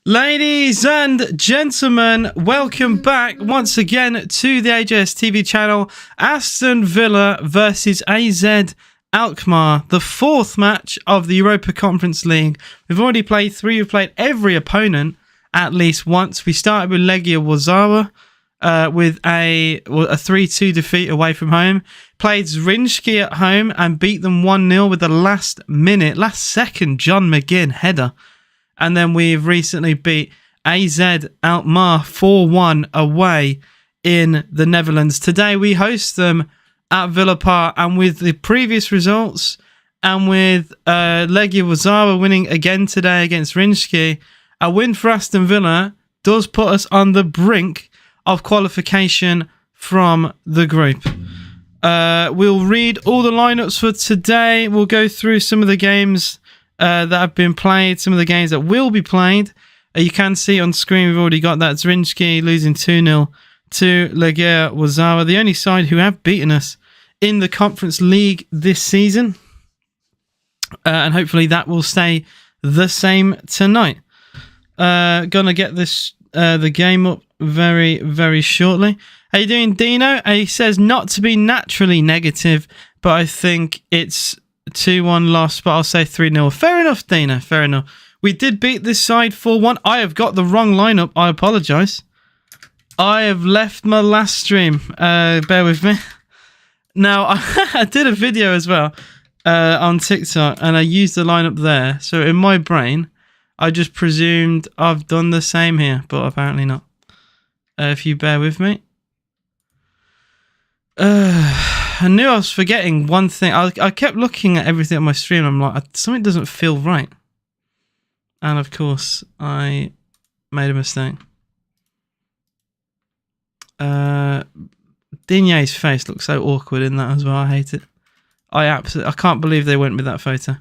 Ladies and gentlemen, welcome back once again to the AJS TV channel. Aston Villa versus AZ Alkmaar, the fourth match of the Europa Conference League. We've already played three. We've played every opponent at least once. We started with Legia Warszawa with a 3-2 defeat away from home. Played Zrinjski at home and beat them 1-0 with the last second John McGinn header. And then we've recently beat AZ Alkmaar 4-1 away in the Netherlands. Today we host them at Villa Park, and with the previous results and with Legia Warszawa winning again today against Zrinjski, a win for Aston Villa does put us on the brink of qualification from the group. We'll read all the lineups for today. We'll go through some of the games that have been played, some of the games that will be played. You can see on screen we've already got that Zrinjski losing 2-0 to Legia Warszawa, the only side who have beaten us in the Conference League this season. And hopefully that will stay the same tonight. Gonna get this the game up very, very shortly. How you doing, Dino? He says not to be naturally negative, but I think it's 2-1 loss, but I'll say 3-0. Fair enough, Dana. Fair enough. We did beat this side 4-1. I have got the wrong lineup. I apologise. I have left my last stream. Bear with me. Now, I did a video as well on TikTok, and I used the lineup there. So in my brain, I just presumed I've done the same here, but apparently not. If you bear with me. I knew I was forgetting one thing. I kept looking at everything on my stream. I'm like, something doesn't feel right. And of course, I made a mistake. Digne's face looks so awkward in that as well. I hate it. I can't believe they went with that photo.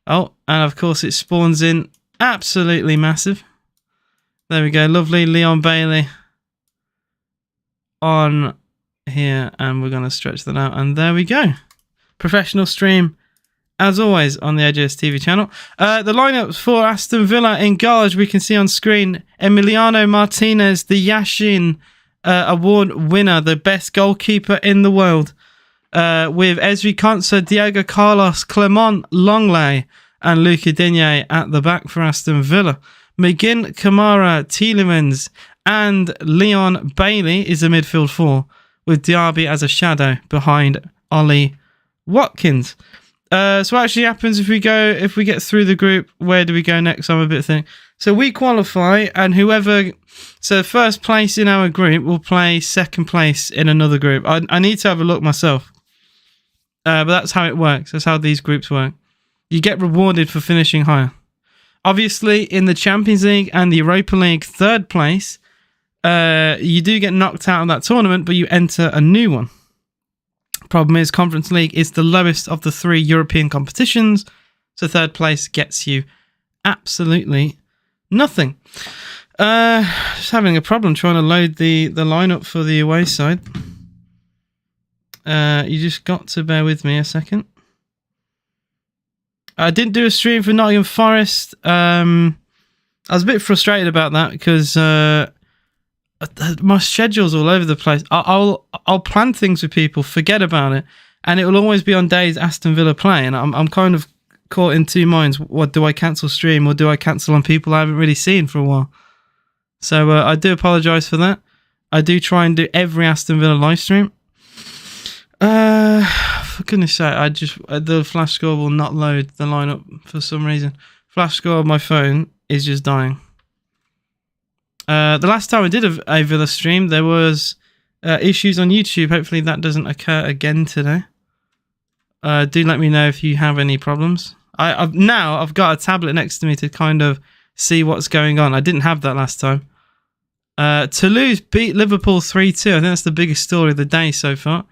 Oh, and of course it spawns in absolutely massive. There we go. Lovely Leon Bailey on here, and we're going to stretch that out, and there we go. Professional stream as always on the AJS TV channel. The lineups for Aston Villa in goal, as we can see on screen: Emiliano Martinez, the Yashin award winner, the best goalkeeper in the world, with Ezri Konsa, Diego Carlos, Clement Longley and Luca Digne at the back for Aston Villa. McGinn, Kamara, Tielemans and Leon Bailey is the midfield four, with Diaby as a shadow behind Ollie Watkins. So what actually happens if we get through the group? Where do we go next? I'm a bit thinking. So we qualify, and so first place in our group will play second place in another group. I need to have a look myself. But that's how it works. That's how these groups work. You get rewarded for finishing higher. Obviously, in the Champions League and the Europa League, third place, you do get knocked out of that tournament, but you enter a new one. Problem is, Conference League is the lowest of the three European competitions, so third place gets you absolutely nothing. Just having a problem trying to load the lineup for the away side. You just got to bear with me a second. I didn't do a stream for Nottingham Forest. I was a bit frustrated about that because my schedule's all over the place. I'll plan things with people, forget about it, and it will always be on days Aston Villa play, and I'm kind of caught in two minds. What do I cancel stream, or do I cancel on people I haven't really seen for a while? So I do apologise for that. I do try and do every Aston Villa live stream. For goodness sake, the flash score will not load the lineup for some reason. Flash score on my phone is just dying. The last time I did a Villa stream, there was issues on YouTube. Hopefully that doesn't occur again today. Do let me know if you have any problems. I've got a tablet next to me to kind of see what's going on. I didn't have that last time. Toulouse beat Liverpool 3-2. I think that's the biggest story of the day so far.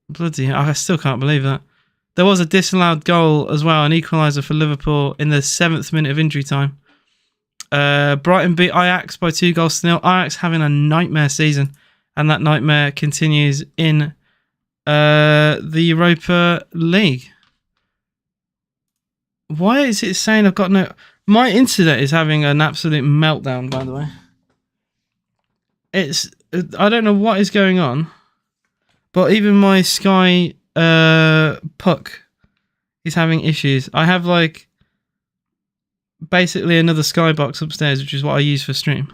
Bloody, I still can't believe that. There was a disallowed goal as well, an equaliser for Liverpool in the 7th minute of injury time. Brighton beat Ajax by 2-0. Ajax having a nightmare season, and that nightmare continues in the Europa League. Why is it saying I've got no... My internet is having an absolute meltdown, by the way. I don't know what is going on, but even my Sky puck is having issues. I have like basically another Skybox upstairs, which is what I use for stream,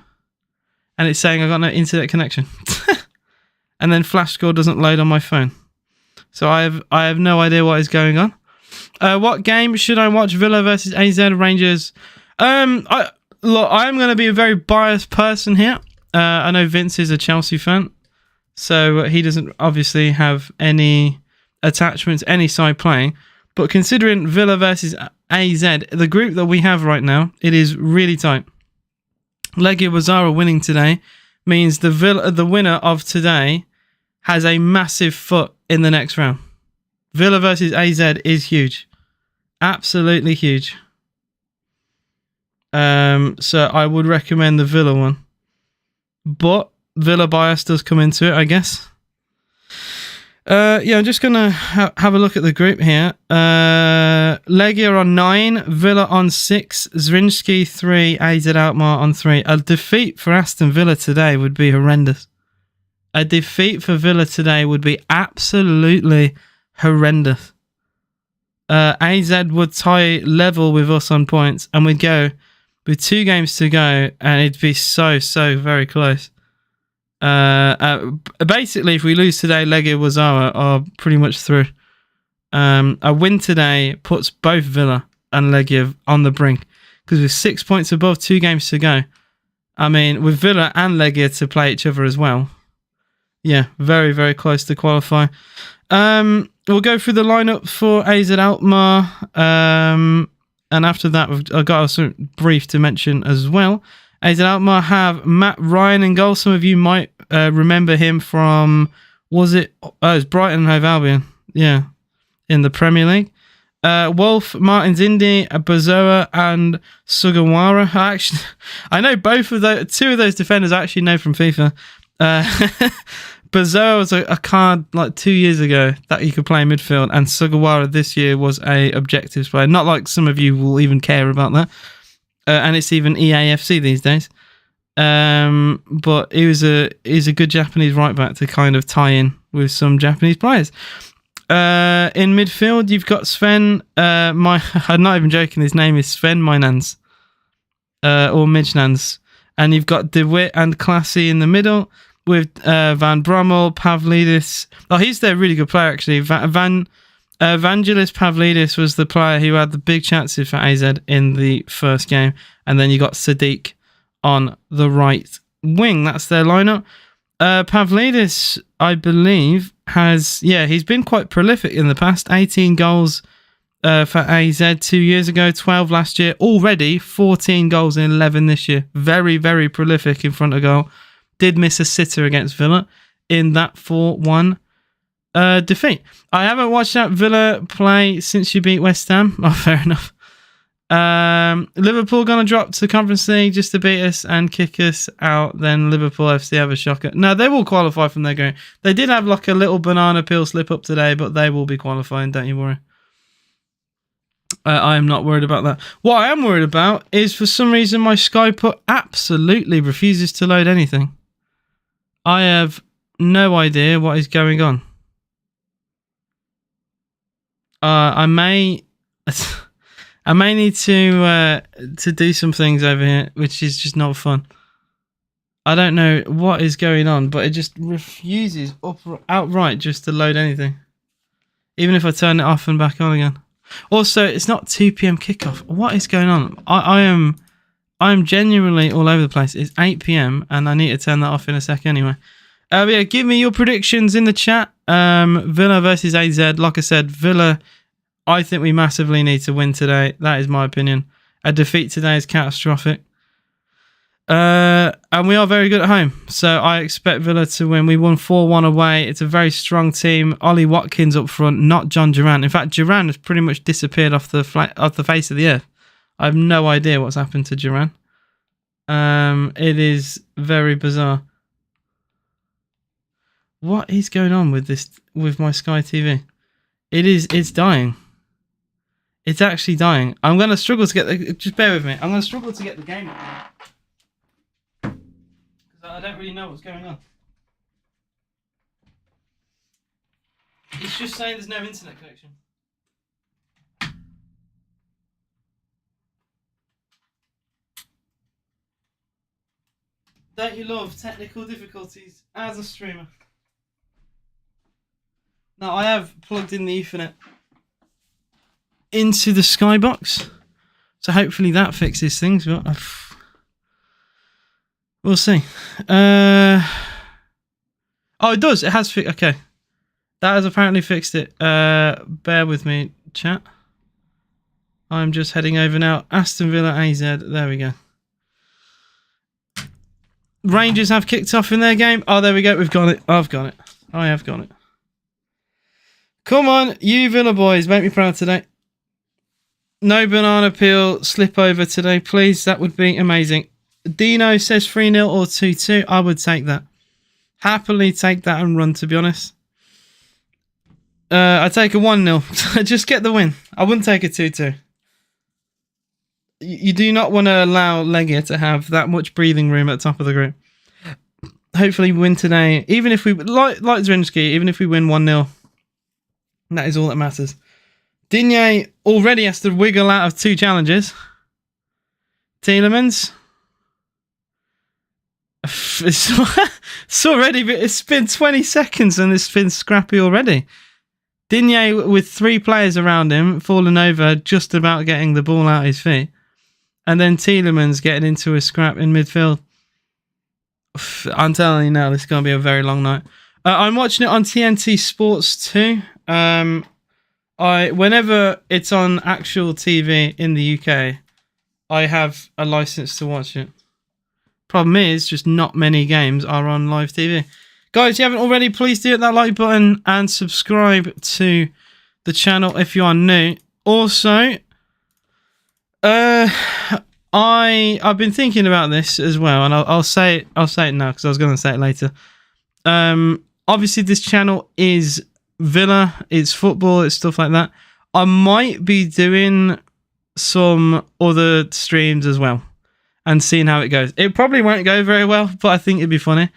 and it's saying I got no internet connection. And then Flash Score doesn't load on my phone, so I have no idea what is going on. What game should I watch? Villa versus AZ Rangers. I'm going to be a very biased person here. I know Vince is a Chelsea fan, so he doesn't obviously have any attachment to any side playing. But considering Villa versus AZ, the group that we have right now, it is really tight. Legia Warszawa winning today means the winner of today has a massive foot in the next round. Villa versus AZ is huge. Absolutely huge. So I would recommend the Villa one. But Villa bias does come into it, I guess. I'm just going to have a look at the group here. Legia on 9, Villa on 6, Zrinjski 3, AZ Alkmaar on 3. A defeat for Aston Villa today would be horrendous. A defeat for Villa today would be absolutely horrendous. AZ would tie level with us on points, and we'd go with 2 games to go, and it'd be so very close. Basically, if we lose today, Legia Warszawa are pretty much through. A win today puts both Villa and Legia on the brink, because with 6 points above, 2 games to go. I mean, with Villa and Legia to play each other as well. Yeah, very close to qualify. We'll go through the lineup for AZ Alkmaar. And after that, I've got a brief to mention as well. AZ Alkmaar have Matt Ryan in goal. Some of you might remember him from, it was Brighton Hove Albion. Yeah, in the Premier League. Wolf, Martins Indy, Bazoa, and Sugawara. Actually, I know both of those. 2 of those defenders I actually know from FIFA. Bazoa was a card like 2 years ago that you could play in midfield, and Sugawara this year was a objectives player. Not like some of you will even care about that. And it's even EAFC these days. But he's a good Japanese right back to kind of tie in with some Japanese players. In midfield, you've got Sven. I'm not even joking. His name is Sven Mynans, or Mijnans, and you've got De Witt and Classy in the middle with Van Brommel, Pavlidis. Oh, he's their really good player actually. Evangelos Pavlidis was the player who had the big chances for AZ in the first game, and then you got Sadiq on the right wing. That's their lineup. Pavlidis, I believe, he's been quite prolific in the past. 18 goals for AZ 2 years ago, 12 last year. Already 14 goals in 11 this year. Very prolific in front of goal. Did miss a sitter against Villa in that 4-1 defeat. I haven't watched that Villa play since you beat West Ham. Oh, fair enough. Liverpool going to drop to the Conference League just to beat us and kick us out. Then Liverpool FC have a shocker. No, they will qualify from their game. They did have like a little banana peel slip up today, but they will be qualifying. Don't you worry. I am not worried about that. What I am worried about is for some reason my Sky Put absolutely refuses to load anything. I have no idea what is going on. I may need to do some things over here, which is just not fun. I don't know what is going on, but it just refuses outright just to load anything, even if I turn it off and back on again. Also, it's not 2 p.m. kickoff. What is going on? I am genuinely all over the place. It's 8 p.m. and I need to turn that off in a sec anyway. Yeah, give me your predictions in the chat. Villa versus AZ. Like I said, Villa, I think we massively need to win today. That is my opinion. A defeat today is catastrophic. And we are very good at home. So I expect Villa to win. We won 4-1 away. It's a very strong team. Ollie Watkins up front, not John Duran. In fact, Duran has pretty much disappeared off the face of the earth. I have no idea what's happened to Duran. It is very bizarre. What is going on with this, with my Sky TV? It's dying. It's actually dying. I'm going to struggle to get the... Just bear with me. I'm going to struggle to get the game. Because I don't really know what's going on. It's just saying there's no internet connection. Don't you love technical difficulties as a streamer? Now, I have plugged in the Ethernet into the Skybox, so hopefully that fixes things, but we'll see. Oh, it does. It has fixed. Okay. That has apparently fixed it. Bear with me, chat. I'm just heading over now. Aston Villa AZ. There we go. Rangers have kicked off in their game. Oh, there we go. We've got it. I've got it. I have got it. Come on, you Villa boys. Make me proud today. No banana peel slip over today, please. That would be amazing. Dino says 3-0 or 2-2. I would take that. Happily take that and run, to be honest. I take a 1-0. Just get the win. I wouldn't take a 2-2. You do not want to allow Legia to have that much breathing room at the top of the group. Hopefully we win today. Even if we, like Zrinski, even if we win 1-0, that is all that matters. Digne already has to wiggle out of 2 challenges. Tielemans. It's been 20 seconds and it's been scrappy already. Digne with 3 players around him, falling over, just about getting the ball out his feet. And then Tielemans getting into a scrap in midfield. I'm telling you now, this is going to be a very long night. I'm watching it on TNT Sports 2. Whenever it's on actual TV in the UK, I have a license to watch it. Problem is, just not many games are on live TV. Guys, if you haven't already, please do hit that like button and subscribe to the channel if you are new. Also, I've been thinking about this as well, and I'll say it now because I was going to say it later. Obviously, this channel is Villa, it's football, it's stuff like that. I might be doing some other streams as well and seeing how it goes. It probably won't go very well, but I think it'd be funny.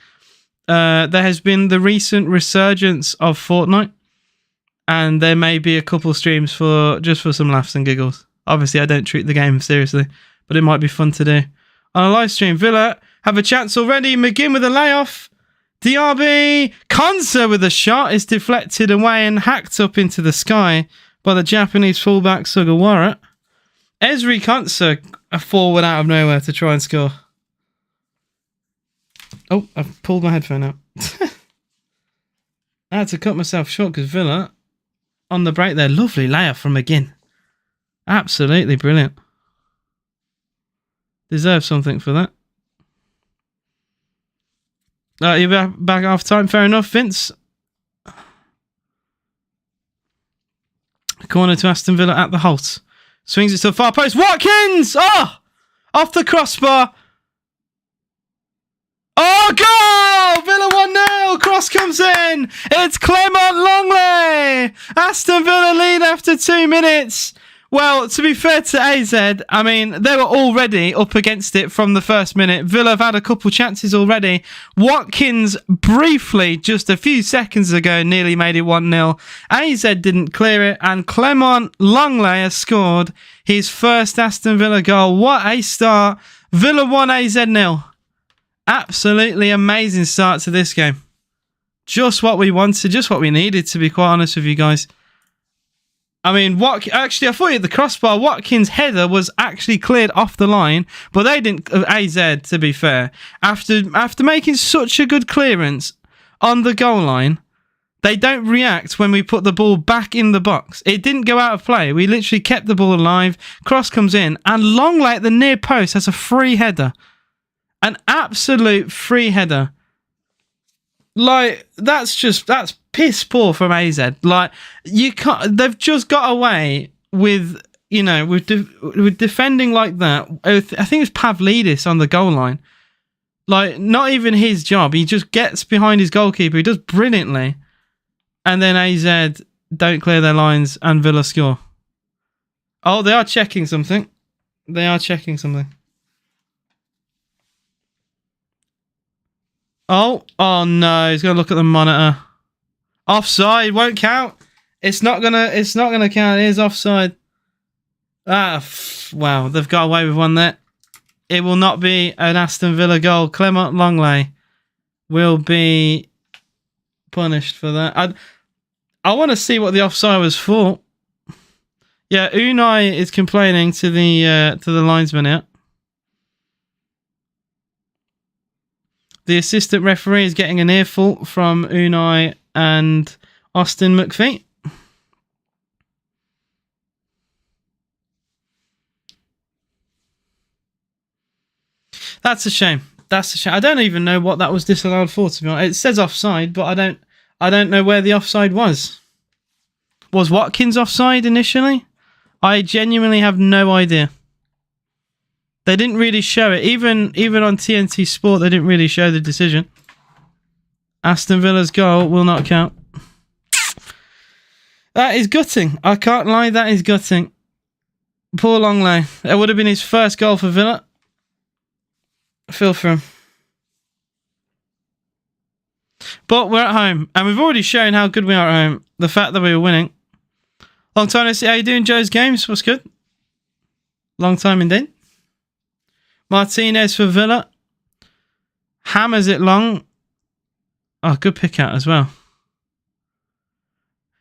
There has been the recent resurgence of Fortnite, and there may be a couple streams for some laughs and giggles. Obviously, I don't treat the game seriously, but it might be fun to do. On a live stream, Villa have a chance already. McGinn with a layoff. Diaby. Konsa with a shot is deflected away and hacked up into the sky by the Japanese fullback Sugawara. Ezri Konsa, a forward out of nowhere to try and score. Oh, I've pulled my headphone out. I had to cut myself short because Villa, on the break there, lovely layoff from McGinn. Absolutely brilliant. Deserve something for that. You're back half time. Fair enough, Vince. Corner to Aston Villa at the Holt. Swings it to the far post. Watkins! Oh! Off the crossbar. Oh, goal! Villa 1-0. Cross comes in. It's Clement Longley. Aston Villa lead after 2 minutes. Well, to be fair to AZ, I mean, they were already up against it from the first minute. Villa have had a couple chances already. Watkins briefly, just a few seconds ago, nearly made it 1-0. AZ didn't clear it, and Clement Longley has scored his first Aston Villa goal. What a start. Villa 1, AZ 0. Absolutely amazing start to this game. Just what we wanted, just what we needed, to be quite honest with you guys. I mean, actually, I thought at the crossbar, Watkins' header was actually cleared off the line, but they didn't. AZ, to be fair, after making such a good clearance on the goal line, they don't react when we put the ball back in the box. It didn't go out of play. We literally kept the ball alive. Cross comes in, and Longley at the near post has a free header, an absolute free header. Like, that's piss poor from AZ. Like, you can't. They've just got away with, you know, with defending like that. I think it was Pavlidis on the goal line. Like, not even his job. He just gets behind his goalkeeper. He does brilliantly, and then AZ don't clear their lines and Villa score. Oh, they are checking something. They are checking something. Oh no, he's gonna look at the monitor. Offside, won't count. It's not gonna count. It is offside. Wow, they've got away with one there. It will not be an Aston Villa goal. Clement Longley will be punished for that. I want to see what the offside was for. Yeah, Unai is complaining to the linesman here. The assistant referee is getting an earful from Unai and Austin McPhee. That's a shame. That's a shame. I don't even know what that was disallowed for, to be honest. It says offside, but I don't know where the offside was. Was Watkins offside initially? I genuinely have no idea. They didn't really show it. Even on TNT Sport, they didn't really show the decision. Aston Villa's goal will not count. That is gutting. I can't lie, that is gutting. Poor Longley. It would have been his first goal for Villa. I feel for him. But we're at home, and we've already shown how good we are at home. The fact that we were winning. Long time to see. How you doing, Joe's Games? What's good? Long time indeed. Martinez for Villa. Hammers it long. Oh, good pick out as well.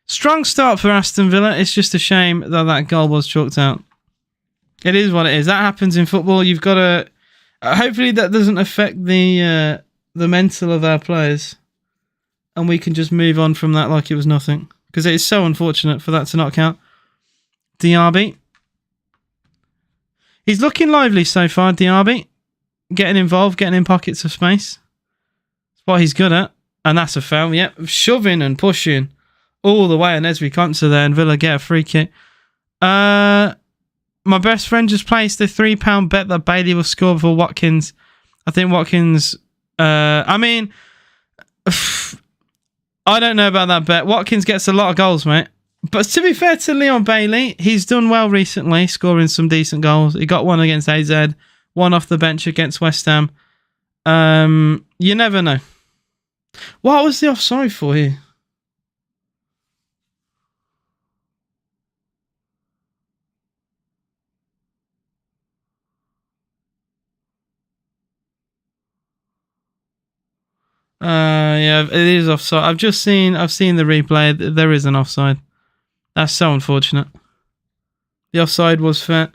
Strong start for Aston Villa. It's just a shame that that goal was chalked out. It is what it is. That happens in football. You've got to... hopefully that doesn't affect the mental of our players. And we can just move on from that like it was nothing. Because it is so unfortunate for that to not count. Diaby. He's looking lively so far, Diaby. Getting involved, getting in pockets of space. That's what he's good at. And that's a foul, yep. Shoving and pushing all the way. And Esri Konsa there, and Villa get a free kick. My best friend just placed a £3 bet that Bailey will score for Watkins. I think Watkins... I mean... I don't know about that bet. Watkins gets a lot of goals, mate. But to be fair to Leon Bailey, he's done well recently, scoring some decent goals. He got one against AZ, one off the bench against West Ham. You never know. What was the offside for here? Yeah, it is offside. I've seen the replay. There is an offside. That's so unfortunate. The offside was fair.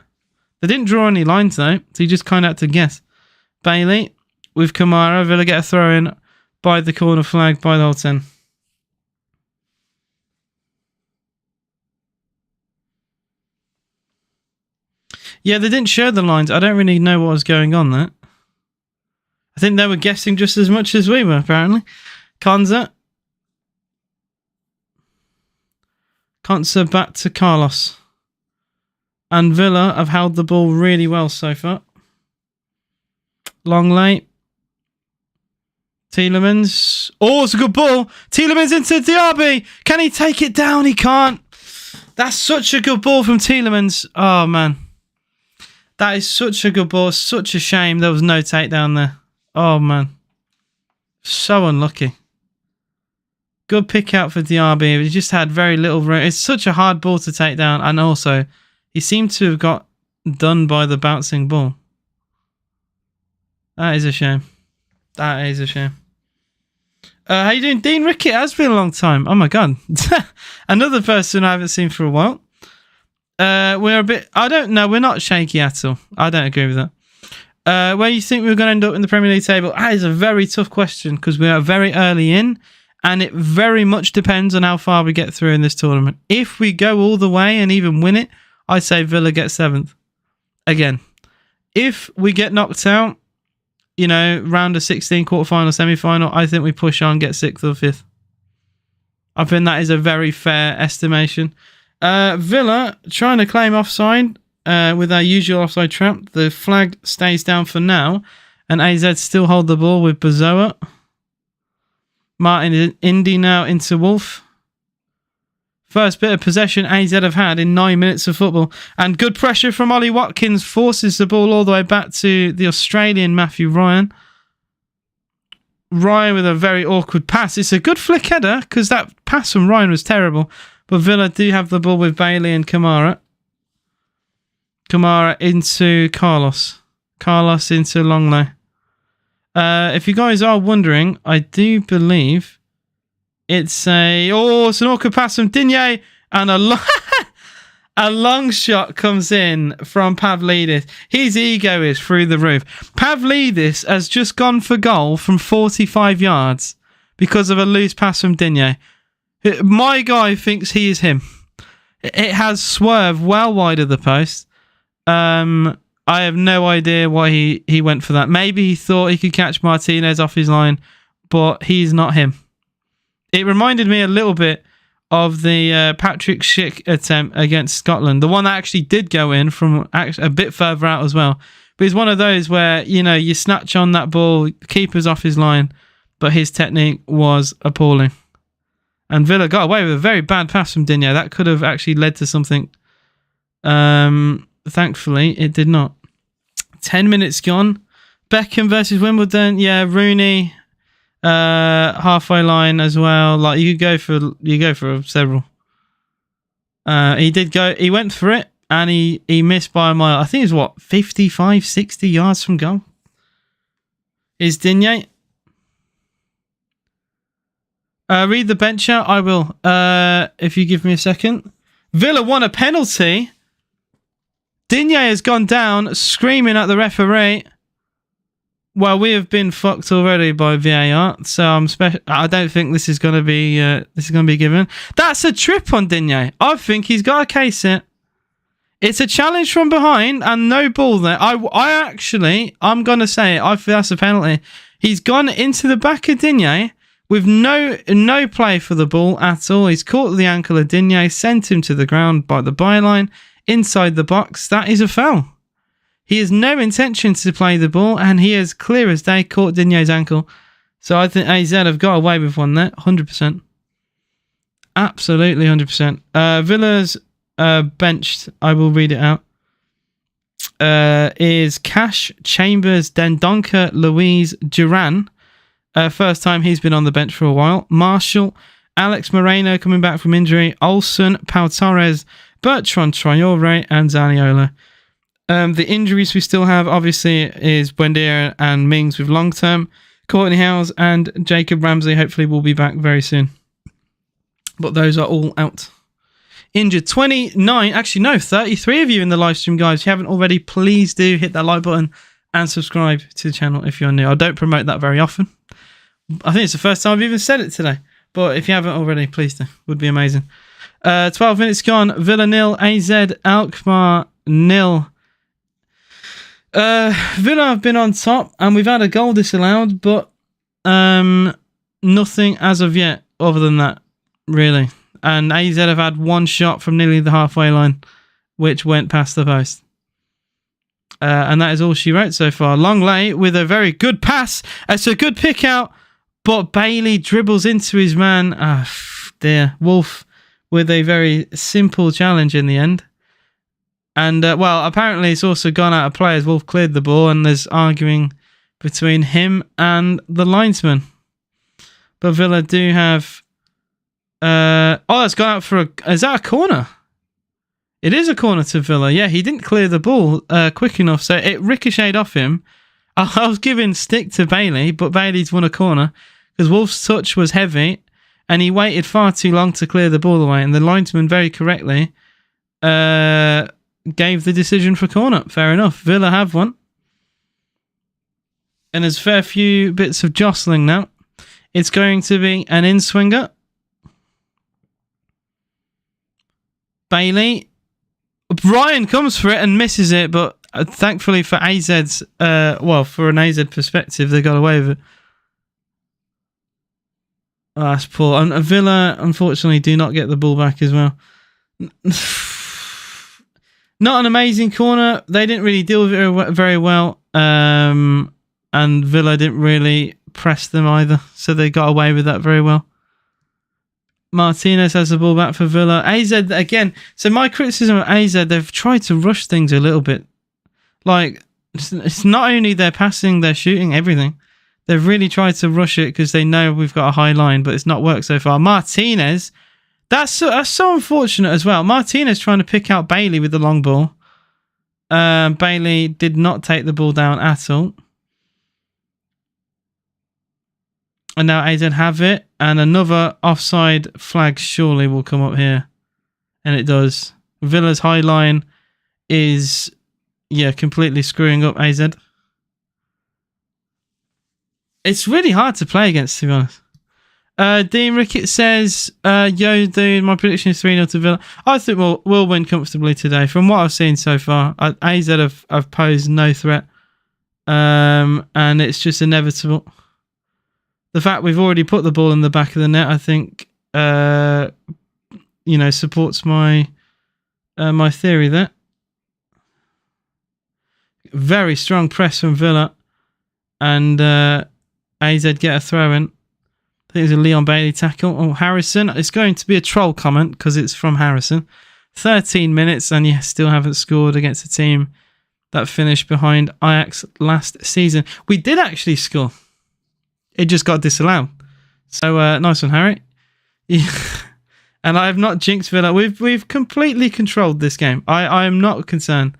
They didn't draw any lines though, so you just kind of had to guess. Bailey with Kamara. Villa get a throw in by the corner flag by the whole 10. Yeah, they didn't show the lines. I don't really know what was going on there. I think they were guessing just as much as we were, apparently. Konsa back to Carlos. And Villa have held the ball really well so far. Longley. Tielemans. Oh, it's a good ball. Tielemans into Diaby. Can he take it down? He can't. That's such a good ball from Tielemans. Oh, man. That is such a good ball. Such a shame there was no takedown there. Oh, man. So unlucky. Good pick out for Diaby. He just had very little room. It's such a hard ball to take down. And also, he seemed to have got done by the bouncing ball. That is a shame. That is a shame. How you doing, Dean Rickett? It has been a long time. Oh, my God. Another person I haven't seen for a while. We're a bit... I don't know. We're not shaky at all. I don't agree with that. Where you think we're going to end up in the Premier League table? That is a very tough question because we are very early in and it very much depends on how far we get through in this tournament. If we go all the way and even win it, I'd say Villa gets 7th. Again, if we get knocked out, you know, round of 16, quarterfinal, semi-final, I think we push on, get 6th or 5th. I think that is a very fair estimation. Villa trying to claim offside with our usual offside trap. The flag stays down for now, and AZ still hold the ball with Bazoa. Martin Indy now into Wolf. First bit of possession AZ have had in 9 minutes of football. And good pressure from Ollie Watkins forces the ball all the way back to the Australian Matthew Ryan. Ryan with a very awkward pass. It's a good flick header because that pass from Ryan was terrible. But Villa do have the ball with Bailey and Kamara. Kamara into Carlos. Carlos into Longley. If you guys are wondering, I do believe it's an awkward pass from Digne, and a long shot comes in from Pavlidis. His ego is through the roof. Pavlidis has just gone for goal from 45 yards because of a loose pass from Digne. My guy thinks he is him. It has swerved well wide of the post. I have no idea why he went for that. Maybe he thought he could catch Martinez off his line, but he's not him. It reminded me a little bit of the Patrick Schick attempt against Scotland. The one that actually did go in from a bit further out as well. But it's one of those where, you snatch on that ball, keeper's off his line, but his technique was appalling. And Villa got away with a very bad pass from Digne. That could have actually led to something. Thankfully, it did not. 10 minutes gone. Beckham versus Wimbledon. Yeah, Rooney, halfway line as well. Like you go for several. He went for it and he missed by a mile. I think it's 55, 60 yards from goal. Is Digne? Read the bench out. I will. If you give me a second. Villa won a penalty. Digne has gone down, screaming at the referee. Well, we have been fucked already by VAR, so I don't think this is going to be given. That's a trip on Digne. I think he's got to case it. It's a challenge from behind and no ball there. I'm going to say it. I feel that's a penalty. He's gone into the back of Digne with no play for the ball at all. He's caught the ankle of Digne, sent him to the ground by the byline. Inside the box, that is a foul. He has no intention to play the ball, and he is clear as day caught Digne's ankle. So I think AZ have got away with one there, 100%. Absolutely 100%. Villa's benched, I will read it out, is Cash, Chambers, Dendoncker, Louise, Duran. First time he's been on the bench for a while. Marshall, Alex Moreno coming back from injury, Olsen, Pau Torres, Bertrand Traore and Zaniolo. The injuries we still have, obviously, is Buendia and Mings with long term. Courtney Howes and Jacob Ramsey hopefully will be back very soon. But those are all out. Injured 29, actually no, 33 of you in the live stream, guys. If you haven't already, please do hit that like button and subscribe to the channel if you're new. I don't promote that very often. I think it's the first time I've even said it today. But if you haven't already, please do. Would be amazing. 12 minutes gone. Villa 0, AZ Alkmaar 0. Villa have been on top and we've had a goal disallowed, but nothing as of yet other than that, really. And AZ have had one shot from nearly the halfway line, which went past the post. And that is all she wrote so far. Longley with a very good pass. It's a good pick out, but Bailey dribbles into his man. Ah, dear. Wolf with a very simple challenge in the end. And, apparently it's also gone out of play as Wolf cleared the ball and there's arguing between him and the linesman. But Villa do have... it's gone out for a... Is that a corner? It is a corner to Villa. Yeah, he didn't clear the ball quick enough, so it ricocheted off him. I was giving stick to Bailey, but Bailey's won a corner because Wolf's touch was heavy and he waited far too long to clear the ball away, and the linesman very correctly gave the decision for corner. Fair enough. Villa have one. And there's a fair few bits of jostling now. It's going to be an in-swinger. Bailey. Ryan comes for it and misses it, but thankfully for AZ's, for an AZ perspective, they got away with it. Oh, that's poor. And Villa, unfortunately, do not get the ball back as well. Not an amazing corner. They didn't really deal with it very well. And Villa didn't really press them either. So they got away with that very well. Martinez has the ball back for Villa. AZ again. So my criticism of AZ, they've tried to rush things a little bit. Like, it's not only their passing, their shooting, everything. They've really tried to rush it because they know we've got a high line, but it's not worked so far. Martinez, that's so unfortunate as well. Martinez trying to pick out Bailey with the long ball. Bailey did not take the ball down at all. And now AZ have it. And another offside flag surely will come up here. And it does. Villa's high line is, completely screwing up AZ. It's really hard to play against, to be honest. Dean Rickett says, yo, dude, my prediction is 3-0 to Villa. I think we'll win comfortably today. From what I've seen so far, AZ have posed no threat. And it's just inevitable. The fact we've already put the ball in the back of the net, I think, supports my my theory there. Very strong press from Villa. And AZ get a throw in. I think it's a Leon Bailey tackle. Oh, Harrison. It's going to be a troll comment because it's from Harrison. 13 minutes and you still haven't scored against a team that finished behind Ajax last season. We did actually score. It just got disallowed. So nice one, Harry. Yeah. And I have not jinxed Villa. We've completely controlled this game. I am not concerned.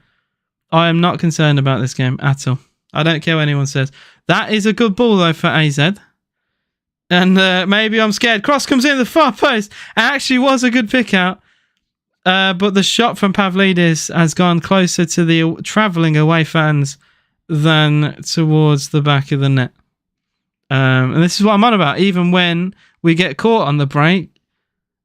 I am not concerned about this game at all. I don't care what anyone says. That is a good ball though for AZ. And maybe I'm scared. Cross comes in the far post. It actually was a good pick out. But the shot from Pavlidis has gone closer to the travelling away fans than towards the back of the net. And this is what I'm on about. Even when we get caught on the break,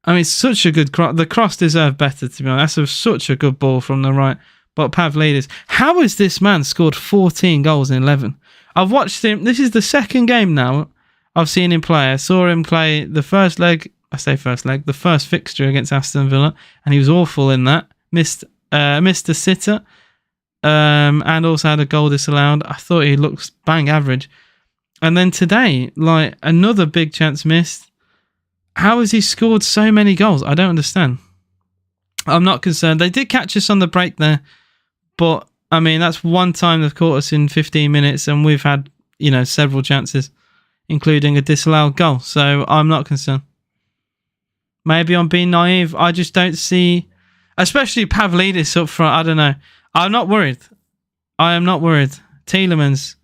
I mean, it's such a good cross. The cross deserved better, to be honest. That's such a good ball from the right. But Pavlidis, how has this man scored 14 goals in 11? I've watched him. This is the second game now I've seen him play. I saw him play the first leg. I say first leg. The first fixture against Aston Villa. And he was awful in that. Missed a sitter. And also had a goal disallowed. I thought he looks bang average. And then today, like, another big chance missed. How has he scored so many goals? I don't understand. I'm not concerned. They did catch us on the break there. But, I mean, that's one time they've caught us in 15 minutes and we've had, several chances, including a disallowed goal. So I'm not concerned. Maybe I'm being naive. I just don't see, especially Pavlidis up front. I don't know. I'm not worried. I am not worried. Tielemans.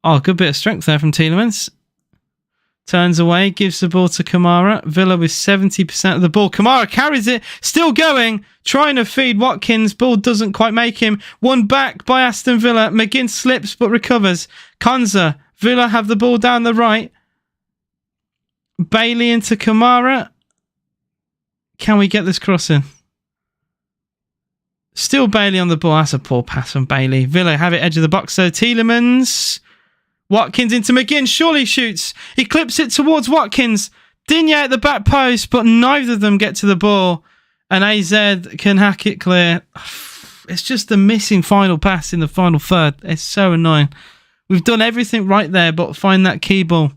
Oh, good bit of strength there from Tielemans. Turns away, gives the ball to Kamara. Villa with 70% of the ball. Kamara carries it, still going, trying to feed Watkins. Ball doesn't quite make him. One back by Aston Villa. McGinn slips but recovers. Konza. Villa have the ball down the right. Bailey into Kamara. Can we get this cross in? Still Bailey on the ball. That's a poor pass from Bailey. Villa have it edge of the box. So Tielemans. Watkins into McGinn. Surely shoots. He clips it towards Watkins. Digne at the back post, but neither of them get to the ball. And AZ can hack it clear. It's just the missing final pass in the final third. It's so annoying. We've done everything right there, but find that key ball.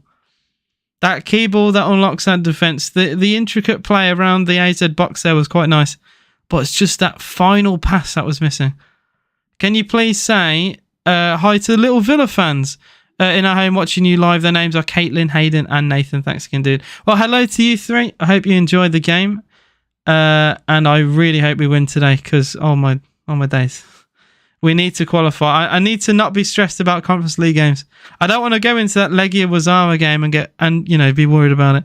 That key ball that unlocks that defence. The intricate play around the AZ box there was quite nice. But it's just that final pass that was missing. Can you please say hi to the little Villa fans? In our home watching you live. Their names are Caitlin, Hayden and Nathan. Thanks again, dude. Well, hello to you three. I hope you enjoyed the game. And I really hope we win today because, oh my days. We need to qualify. I need to not be stressed about Conference League games. I don't want to go into that Legia Warszawa game and be worried about it.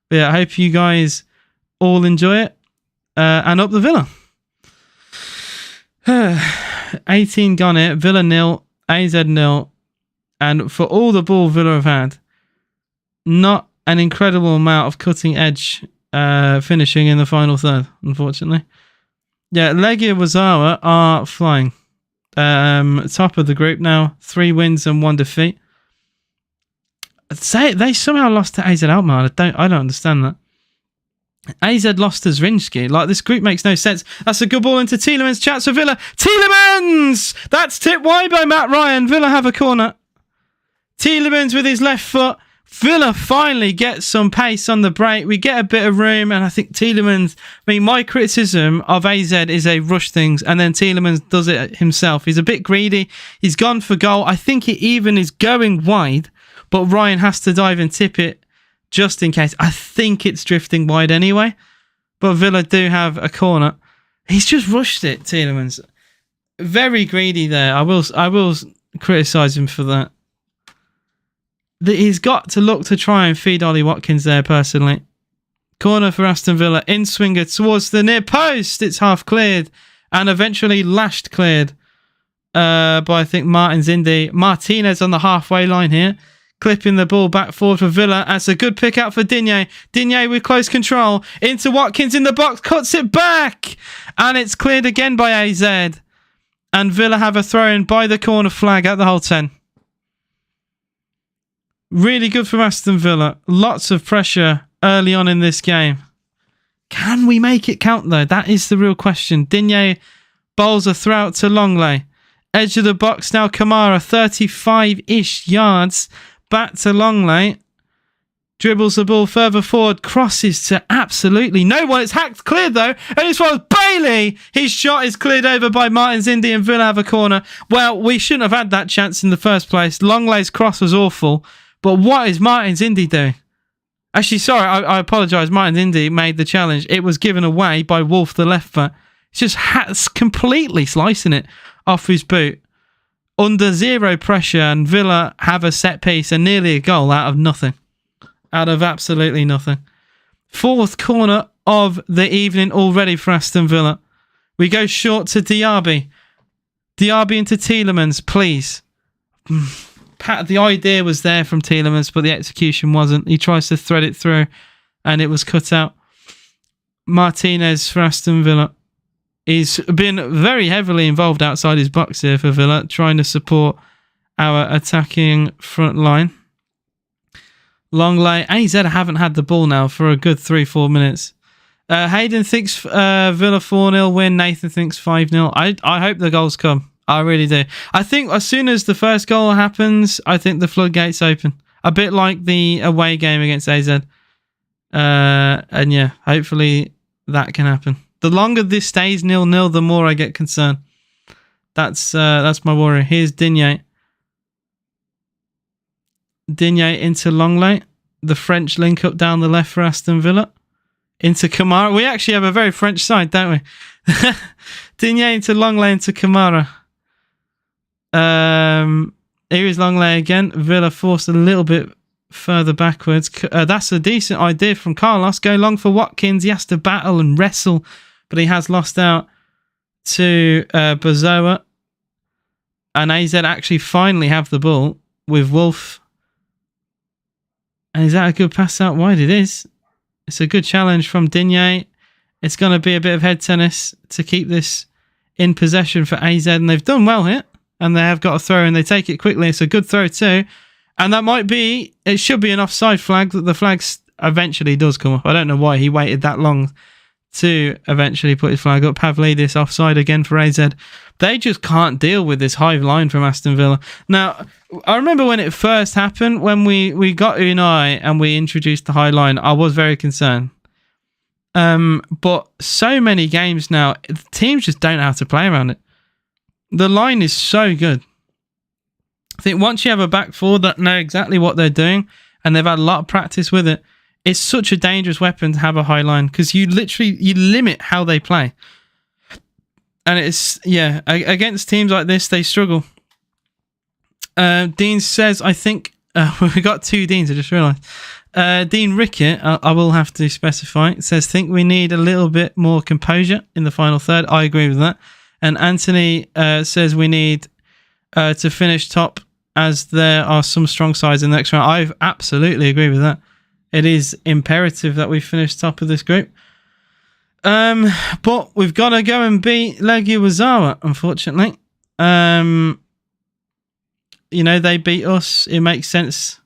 But yeah, I hope you guys all enjoy it. And up the Villa. 18 gone here. Villa 0. AZ 0. And for all the ball Villa have had, not an incredible amount of cutting edge finishing in the final third, unfortunately. Yeah, Legia Warszawa are flying. Top of the group now, 3 wins and 1 defeat. They somehow lost to AZ Alkmaar. I don't understand that. AZ lost to Zrinjski. Like, this group makes no sense. That's a good ball into Tielemans. Chance for Villa. Tielemans! That's tipped wide by Matt Ryan. Villa have a corner. Tielemans with his left foot Villa finally gets some pace on the break. We get a bit of room, and I think Tielemans... I mean, my criticism of AZ is they rush things, and then Tielemans does it himself. He's a bit greedy. He's gone for goal. I think it even is going wide, but Ryan has to dive and tip it just in case. I think it's drifting wide anyway, but Villa do have a corner. He's just rushed it, Tielemans. Very greedy there. I will criticise him for that. He's got to look to try and feed Ollie Watkins there, personally. Corner for Aston Villa. In swinger towards the near post. It's half cleared. And eventually lashed cleared by, I think, Martinez on the halfway line here. Clipping the ball back forward for Villa. That's a good pick out for Digne. Digne with close control. Into Watkins in the box. Cuts it back. And it's cleared again by AZ. And Villa have a throw-in by the corner flag at the whole 10. Really good from Aston Villa. Lots of pressure early on in this game. Can we make it count, though? That is the real question. Digne bowls a throw out to Longley. Edge of the box now. Kamara, 35-ish yards. Back to Longley. Dribbles the ball further forward. Crosses to absolutely no one. It's hacked cleared, though. And this was Bailey. His shot is cleared over by Martins Indi, and Villa have a corner. Well, we shouldn't have had that chance in the first place. Longley's cross was awful. But what is Martins Indi doing? Actually, sorry, I apologise. Martins Indi made the challenge. It was given away by Wolf, the left back. It's just completely slicing it off his boot. Under zero pressure, and Villa have a set piece and nearly a goal out of nothing. Out of absolutely nothing. Fourth corner of the evening already for Aston Villa. We go short to Diaby. Diaby into Tielemans, please. The idea was there from Tielemans, but the execution wasn't. He tries to thread it through, and it was cut out. Martinez for Aston Villa. He's been very heavily involved outside his box here for Villa, trying to support our attacking front line. Longley. AZ haven't had the ball now for a good 3-4 minutes. Hayden thinks Villa 4-0 win. Nathan thinks 5-0. I hope the goals come. I really do. I think as soon as the first goal happens, I think the floodgates open. A bit like the away game against AZ. And yeah, hopefully that can happen. The longer this stays 0-0, the more I get concerned. That's my worry. Here's Digne. Digne into Longley. The French link up down the left for Aston Villa. Into Kamara. We actually have a very French side, don't we? Digne into Longley into Kamara. Here is Longley again. Villa forced a little bit further backwards. That's a decent idea from Carlos. Go long for Watkins. He has to battle and wrestle, but he has lost out to Bazoa. And AZ actually finally have the ball with Wolf. And is that a good pass out wide? It is. It's a good challenge from Digne. It's going to be a bit of head tennis to keep this in possession for AZ. And they've done well here. And they have got a throw and they take it quickly. It's a good throw too. And that might be, it should be an offside flag. That the flag eventually does come up. I don't know why he waited that long to eventually put his flag up. Pavlidis offside again for AZ. They just can't deal with this high line from Aston Villa. Now, I remember when it first happened, when we got Unai and we introduced the high line, I was very concerned. But so many games now, the teams just don't know how to play around it. The line is so good. I think once you have a back four that know exactly what they're doing and they've had a lot of practice with it, it's such a dangerous weapon to have a high line because you limit how they play. And it's, yeah, against teams like this, they struggle. Dean says, I think, we got two Deans, I just realised. Dean Rickett, I will have to specify, says, think we need a little bit more composure in the final third. I agree with that. And Anthony says we need to finish top as there are some strong sides in the next round. I absolutely agree with that. It is imperative that we finish top of this group. But we've got to go and beat Legia Warszawa, unfortunately. You know, they beat us. It makes sense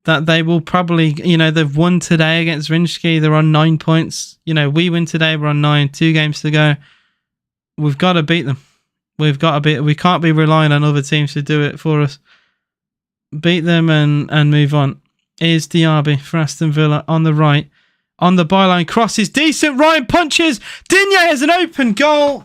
that they will probably, you know, they've won today against Rinski. They're on 9 points. You know, we win today. We're on 9. 2 games to go. We've got to beat them. We can't be relying on other teams to do it for us. Beat them and move on. is Diaby for Aston Villa on the right. On the byline, cross is decent. Ryan punches. Digne has an open goal,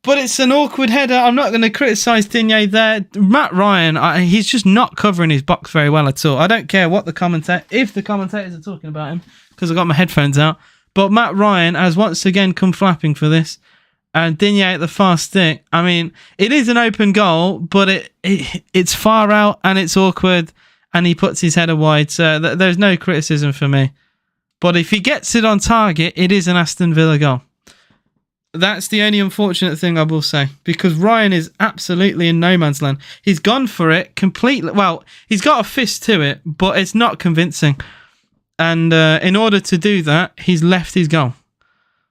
but it's an awkward header. I'm not going to criticise Digne there. Matt Ryan, he's just not covering his box very well at all. I don't care what if the commentators are talking about him, because I've got my headphones out. But Matt Ryan has once again come flapping for this. And Digne at the far stick. I mean, it is an open goal, but it's far out and it's awkward, and he puts his header wide. So there's no criticism for me. But if he gets it on target, it is an Aston Villa goal. That's the only unfortunate thing I will say, because Ryan is absolutely in no man's land. He's gone for it completely. Well, he's got a fist to it, but it's not convincing. And in order to do that, he's left his goal.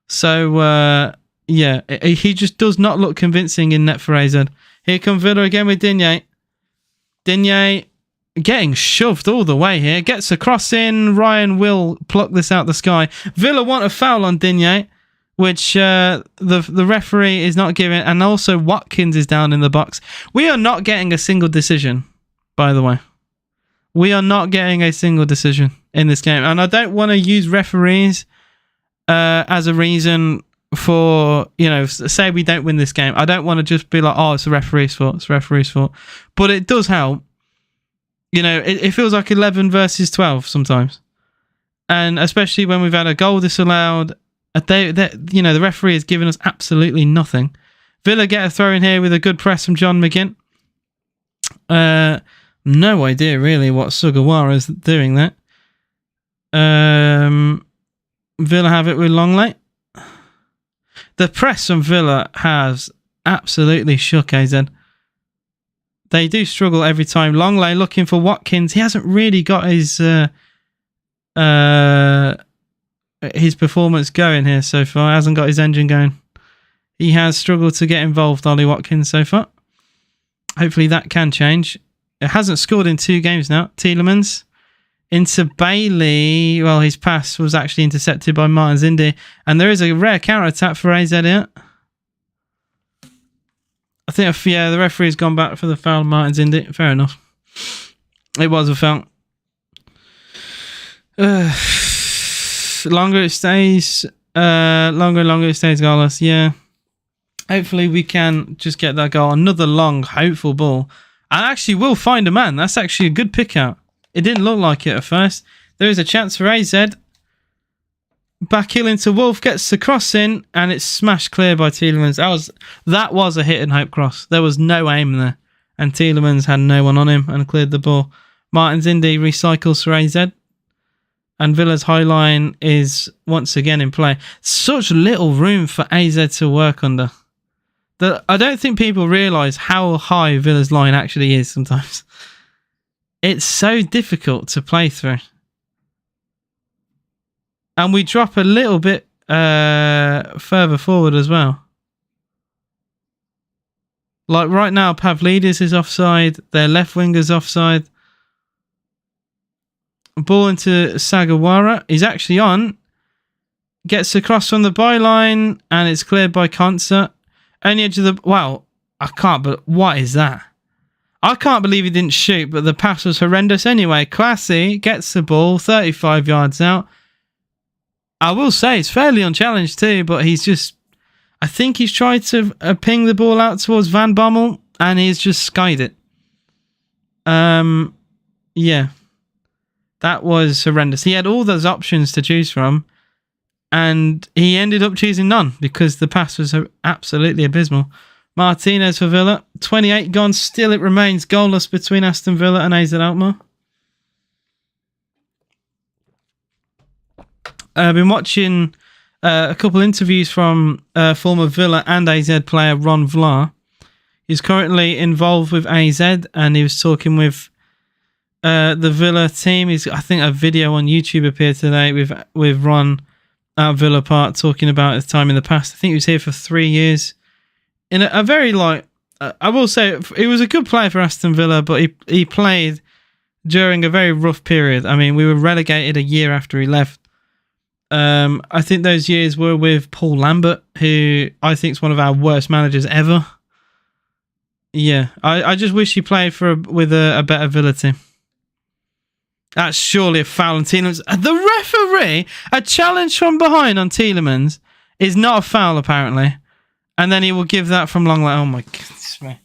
So, yeah, he just does not look convincing in net for AZ. Here comes Villa again with Digne. Digne getting shoved all the way here. Gets a cross in. Ryan will pluck this out the sky. Villa want a foul on Digne, which the referee is not giving. And also Watkins is down in the box. We are not getting a single decision, by the way. We are not getting a single decision in this game. And I don't want to use referees as a reason for, say we don't win this game. I don't want to just be like, oh, it's the referee's fault. It's the referee's fault. But it does help. It feels like 11 versus 12 sometimes. And especially when we've had a goal disallowed, the referee has given us absolutely nothing. Villa get a throw in here with a good press from John McGinn. No idea really what Sugawara is doing there. Villa have it with Longley. The press from Villa has absolutely shook AZ. They do struggle every time. Longley looking for Watkins. He hasn't really got his performance going here so far. He hasn't got his engine going. He has struggled to get involved, Ollie Watkins, so far. Hopefully that can change. It hasn't scored in 2 games now. Tielemans into Bailey. Well, his pass was actually intercepted by Martin Zindi. And there is a rare counter-attack for AZ here. I think, the referee's gone back for the foul, Martin Zindi. Fair enough. It was a foul. Longer it stays. Longer and longer it stays goalless. Yeah. Hopefully we can just get that goal. Another long, hopeful ball. And actually will find a man. That's actually a good pick out. It didn't look like it at first. There is a chance for AZ. Back heel into Wolf, gets the cross in, and it's smashed clear by Tielemans. That was a hit and hope cross. There was no aim there. And Tielemans had no one on him and cleared the ball. Martin Zindi recycles for AZ. And Villa's high line is once again in play. Such little room for AZ to work under. I don't think people realise how high Villa's line actually is sometimes. It's so difficult to play through. And we drop a little bit further forward as well. Like right now, Pavlidis is offside. Their left winger's offside. Ball into Sugawara. He's actually on. Gets across from the byline. And it's cleared by Concert. Only edge of the... Wow. I can't... But what is that? I can't believe he didn't shoot, but the pass was horrendous anyway. Classy gets the ball 35 yards out. I will say it's fairly unchallenged too, but he's just... I think he's tried to ping the ball out towards Van Bommel, and he's just skied it. Yeah. That was horrendous. He had all those options to choose from, and he ended up choosing none because the pass was absolutely abysmal. Martinez for Villa. 28 gone. Still it remains goalless between Aston Villa and AZ Alkmaar. I've been watching a couple interviews from former Villa and AZ player Ron Vlaar. He's currently involved with AZ, and he was talking with the Villa team. I think a video on YouTube appeared today with Ron at Villa Park talking about his time in the past. I think he was here for 3 years. In a very, I will say, he was a good player for Aston Villa, but he played during a very rough period. I mean, we were relegated a year after he left. I think those years were with Paul Lambert, who I think is one of our worst managers ever. Yeah, I just wish he played with a better Villa team. That's surely a foul on Tielemans. The referee, a challenge from behind on Tielemans is not a foul, apparently. And then he will give that from long way. Oh, my goodness me.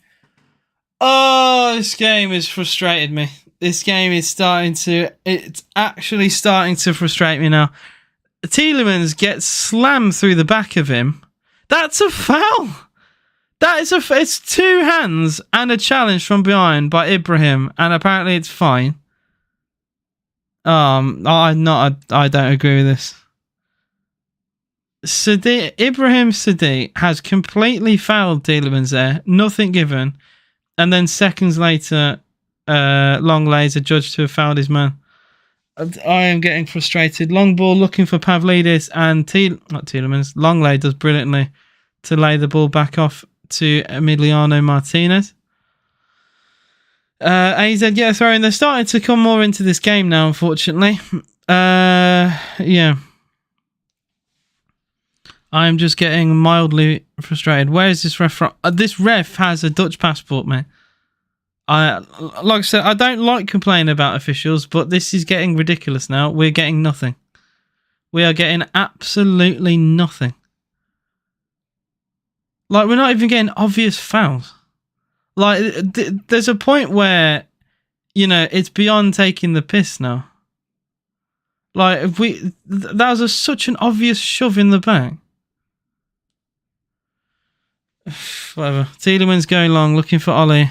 Oh, this game has frustrated me. This game is it's actually starting to frustrate me now. Tielemans gets slammed through the back of him. That's a foul. It's 2 hands and a challenge from behind by Ibrahim. And apparently it's fine. I don't agree with this. Ibrahim Sadiq has completely fouled Tielemans there. Nothing given. And then seconds later, Longley's adjudged to have fouled his man. I am getting frustrated. Long ball looking for Pavlidis and not Tielemans. Longley does brilliantly to lay the ball back off to Emiliano Martinez. AZ get a throw in. They're starting to come more into this game now, unfortunately. Yeah. I'm just getting mildly frustrated. Where is this ref from? This ref has a Dutch passport, man. Like I said, I don't like complaining about officials, but this is getting ridiculous now. We're getting nothing. We are getting absolutely nothing. Like, we're not even getting obvious fouls. Like, there's a point where, you know, it's beyond taking the piss now. Like, that was such an obvious shove in the back. Whatever. Tielemans going long, looking for Ollie.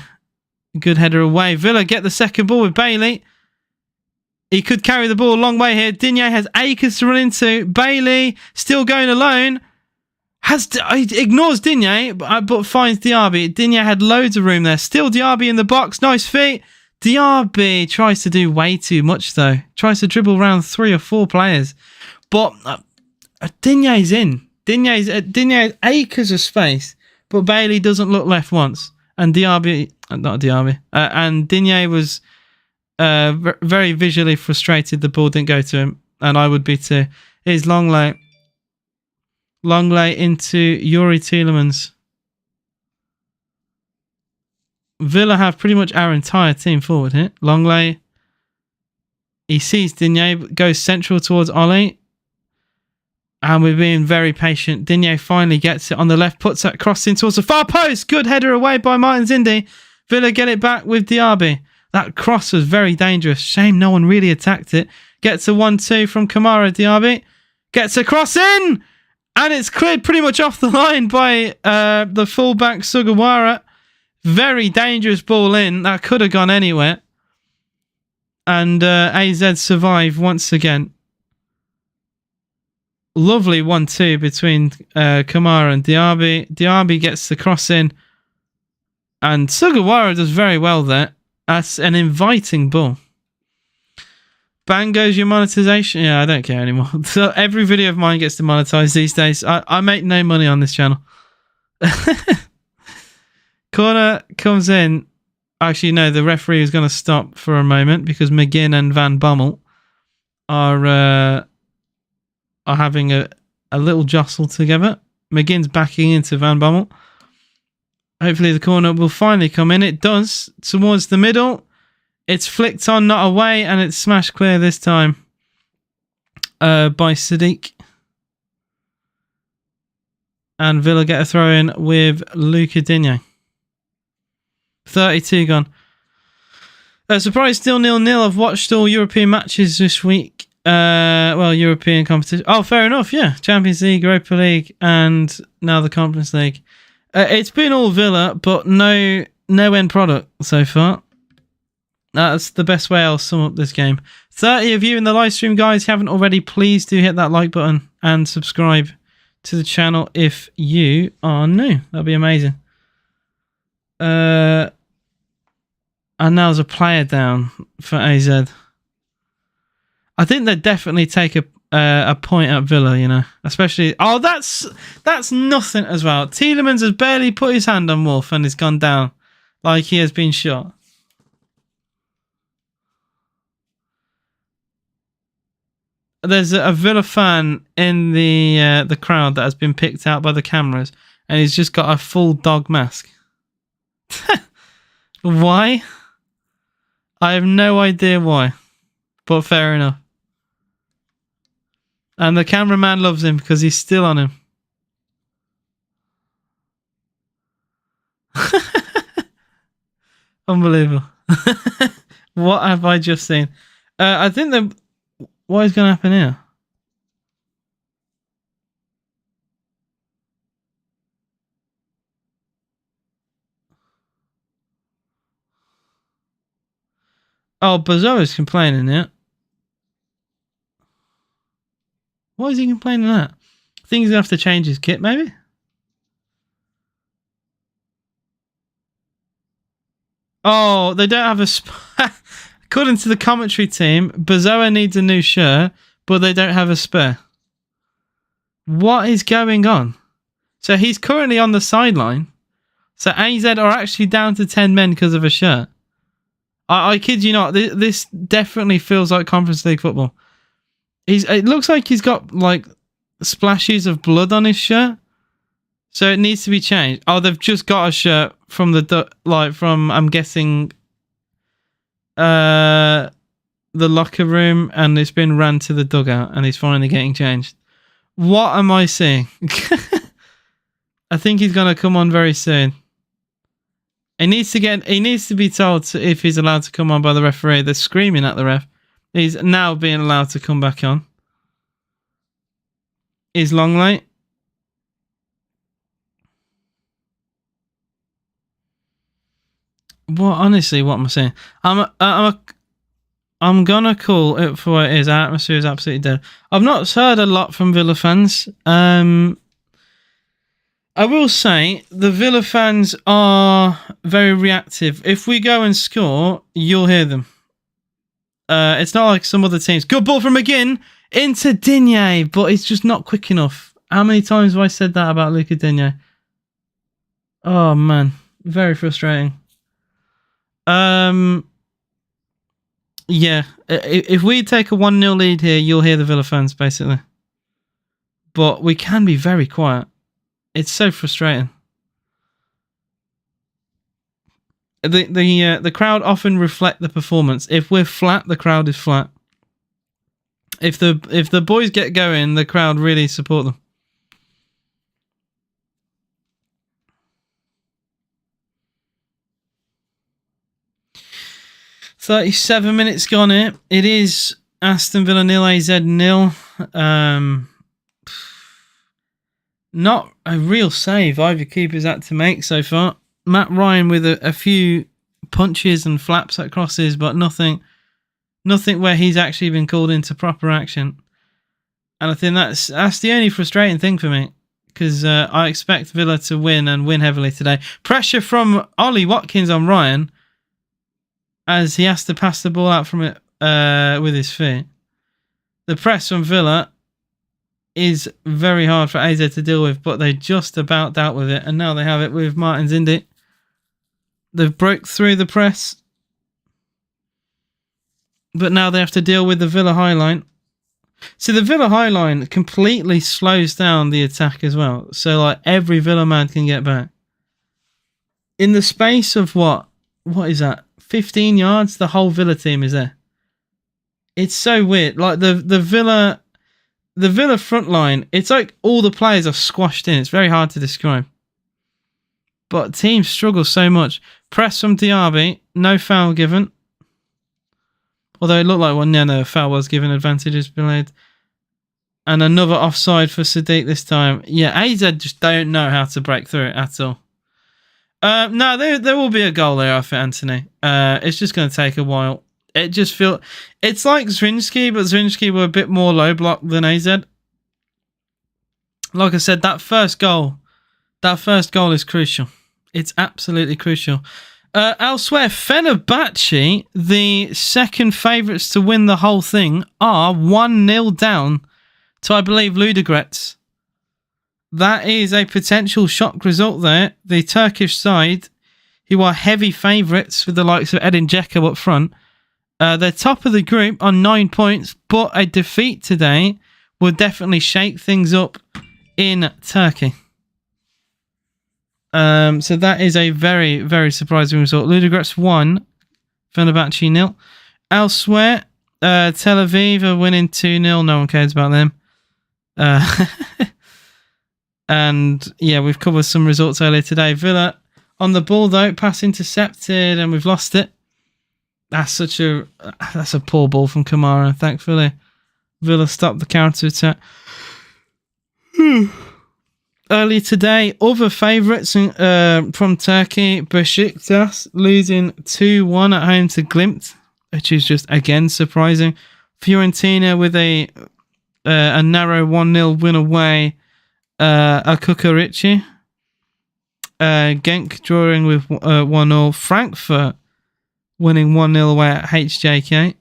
Good header away. Villa get the second ball with Bailey. He could carry the ball a long way here. Digne has acres to run into. Bailey still going alone. He ignores Digne, but finds Diaby. Digne had loads of room there. Still Diaby in the box. Nice feet. Diaby tries to do way too much, though. Tries to dribble around 3 or 4 players. But Digne's in. Digne has acres of space, but Bailey doesn't look left once. And Diaby, not Diaby, and Digne was very visually frustrated the ball didn't go to him. And I would be too. Here's Longley. Longley into Yuri Tielemans. Villa have pretty much our entire team forward here. Longley. He sees Digne, goes central towards Ollie. And we're being very patient. Digne finally gets it on the left, puts that cross in towards the far post. Good header away by Martin Zindi. Villa get it back with Diaby. That cross was very dangerous. Shame no one really attacked it. Gets a 1-2 from Kamara. Diaby gets a cross in. And it's cleared pretty much off the line by the fullback Sugawara. Very dangerous ball in. That could have gone anywhere. And AZ survive once again. Lovely 1-2 between Kamara and Diaby. Diaby gets the cross in. And Sugawara does very well there. That's an inviting ball. Bang goes your monetization. Yeah, I don't care anymore. So every video of mine gets demonetized these days. I make no money on this channel. Corner comes in. Actually, no, the referee is going to stop for a moment because McGinn and Van Bommel are having a little jostle together. McGinn's backing into Van Bommel. Hopefully the corner will finally come in. It does. Towards the middle. It's flicked on, not away, and it's smashed clear this time by Sadiq. And Villa get a throw in with Luca Digne. 32 gone. Surprise, still 0-0. I've watched all European matches this week. Well, European competition. Oh, fair enough, yeah. Champions League, Europa League, and now the Conference League. It's been all Villa, but no end product so far. That's the best way I'll sum up this game. 30 of you in the live stream, guys. If you haven't already, please do hit that like button and subscribe to the channel if you are new. That'd be amazing. And now there's a player down for AZ. I think they'd definitely take a point at Villa, you know. Especially... Oh, that's nothing as well. Tielemans has barely put his hand on Wolf and has gone down like he has been shot. There's a Villa fan in the crowd that has been picked out by the cameras, and he's just got a full dog mask. Why? I have no idea why. but fair enough. And the cameraman loves him because he's still on him. Unbelievable. What have I just seen? I think that... What is going to happen here? Oh, Bazoa's complaining here. Why is he complaining that? I think he's going to have to change his kit, maybe? Oh, they don't have a... According to the commentary team, Bazoa needs a new shirt, but they don't have a spare. What is going on? So he's currently on the sideline. So AZ are actually down to 10 men because of a shirt. I kid you not. This definitely feels like Conference League football. It looks like he's got like splashes of blood on his shirt. So it needs to be changed. Oh, they've just got a shirt from I'm guessing the locker room, and it's been ran to the dugout, and he's finally getting changed. What am I seeing? I think he's gonna come on very soon. He needs to be told if he's allowed to come on by the referee. They're screaming at the ref. He's now being allowed to come back on. Is Long late? What honestly? What am I saying? I'm gonna call it for what it is. Our atmosphere is absolutely dead. I've not heard a lot from Villa fans. I will say the Villa fans are very reactive. If we go and score, you'll hear them. It's not like some other teams. Good ball from McGinn into Digne, but it's just not quick enough. How many times have I said that about Luca Digne? Oh man, very frustrating. Yeah, if we take a 1-0 lead here, you'll hear the Villa fans basically. But we can be very quiet. It's so frustrating. The crowd often reflect the performance. If we're flat, the crowd is flat. If the boys get going, the crowd really support them. $37 gone here. It is Aston Villa 0, AZ 0. Not a real save either keeper's had to make so far. Matt Ryan with a few punches and flaps at crosses, but nothing where he's actually been called into proper action. And I think that's the only frustrating thing for me, because I expect Villa to win and win heavily today. Pressure from Ollie Watkins on Ryan as he has to pass the ball out from it with his feet. The press from Villa is very hard for AZ to deal with, but they just about dealt with it, and now they have it with Martins Indy. They've broke through the press, but now they have to deal with the Villa high line. So the Villa high line completely slows down the attack as well. So like every Villa man can get back. In the space of what is that? 15 yards, the whole Villa team is there. It's so weird. Like the Villa front line, it's like all the players are squashed in. It's very hard to describe. But teams struggle so much. Press from Diaby, no foul given. Although it looked like one, no, a foul was given, advantages delayed. And another offside for Sadiq this time. Yeah, AZ just don't know how to break through it at all. No, there will be a goal there, I think, Anthony. It's just going to take a while. It just feels... It's like Zrinski, but Zrinski were a bit more low block than AZ. Like I said, that first goal is crucial. It's absolutely crucial. Elsewhere, Fenerbahce, the second favourites to win the whole thing, are 1-0 down to, I believe, Ludogorets. That is a potential shock result there. The Turkish side, who are heavy favourites with the likes of Edin Dzeko up front, they're top of the group on 9 points, but a defeat today will definitely shake things up in Turkey. So that is a very, very surprising result. Ludogorets 1, Fenerbahce 0. Elsewhere, Tel Aviv are winning 2-0. No one cares about them. And yeah, we've covered some results earlier today. Villa on the ball though, pass intercepted, and we've lost it. That's a poor ball from Kamara. Thankfully, Villa stopped the counter attack. Earlier today, other favourites from Turkey, Besiktas losing 2-1 at home to Glimt, which is just again surprising. Fiorentina with a narrow 1-0 win away. A Kukarici. Genk drawing with 1-0. Frankfurt winning 1-0 away at HJK.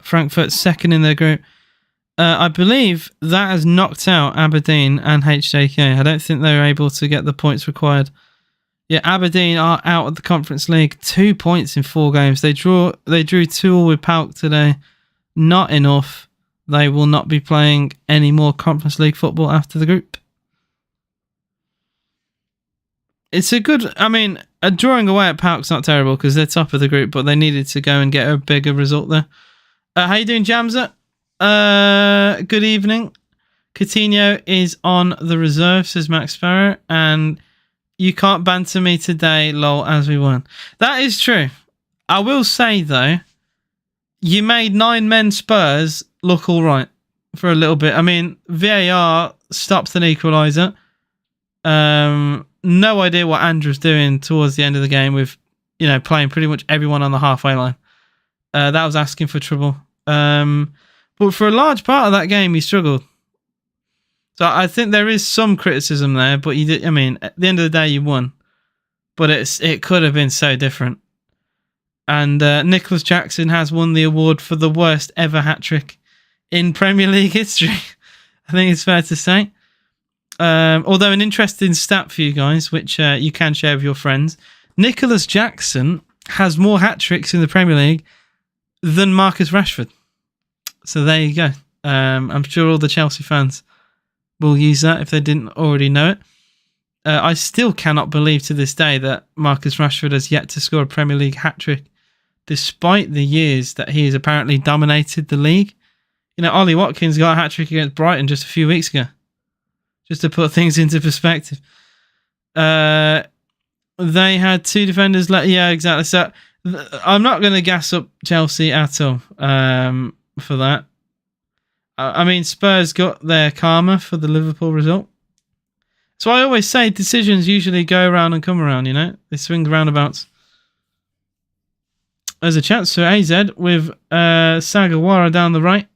Frankfurt second in their group. I believe that has knocked out Aberdeen and HJK. I don't think they were able to get the points required. Yeah, Aberdeen are out of the Conference League. 2 points in 4 games. They drew 2-2 with PAOK today. Not enough. They will not be playing any more Conference League football after the group. It's a good... I mean, drawing away at PAOK's not terrible because they're top of the group, but they needed to go and get a bigger result there. How you doing, Jamza? Good evening. Coutinho is on the reserve, says Max Sparrow, and you can't banter me today, lol, as we won. That is true. I will say, though, you made 9 men Spurs look all right for a little bit. I mean, VAR stopped an equaliser. No idea what Andrew's doing towards the end of the game with, playing pretty much everyone on the halfway line. That was asking for trouble. But for a large part of that game, he struggled. So I think there is some criticism there, but you did. I mean, at the end of the day, you won. But it could have been so different. And Nicholas Jackson has won the award for the worst ever hat-trick in Premier League history. I think it's fair to say. Although an interesting stat for you guys, which you can share with your friends, Nicholas Jackson has more hat-tricks in the Premier League than Marcus Rashford. So there you go. I'm sure all the Chelsea fans will use that if they didn't already know it. I still cannot believe to this day that Marcus Rashford has yet to score a Premier League hat-trick, despite the years that he has apparently dominated the league. Ollie Watkins got a hat-trick against Brighton just a few weeks ago. Just to put things into perspective. They had 2 defenders. Yeah, exactly. So I'm not going to gas up Chelsea at all for that. I mean, Spurs got their karma for the Liverpool result. So I always say decisions usually go around and come around, They swing roundabouts. There's a chance for AZ with Sagawara down the right.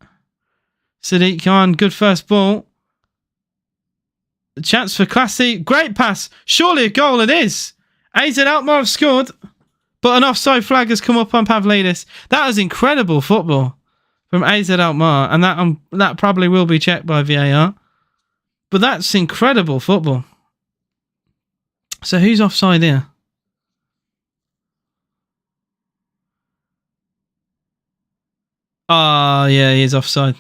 Sadiq Khan, good first ball. A chance for Classy. Great pass. Surely a goal it is. AZ Alkmaar have scored, but an offside flag has come up on Pavlidis. That was incredible football from AZ Alkmaar, and that probably will be checked by VAR. But that's incredible football. So who's offside here? Yeah, he is offside.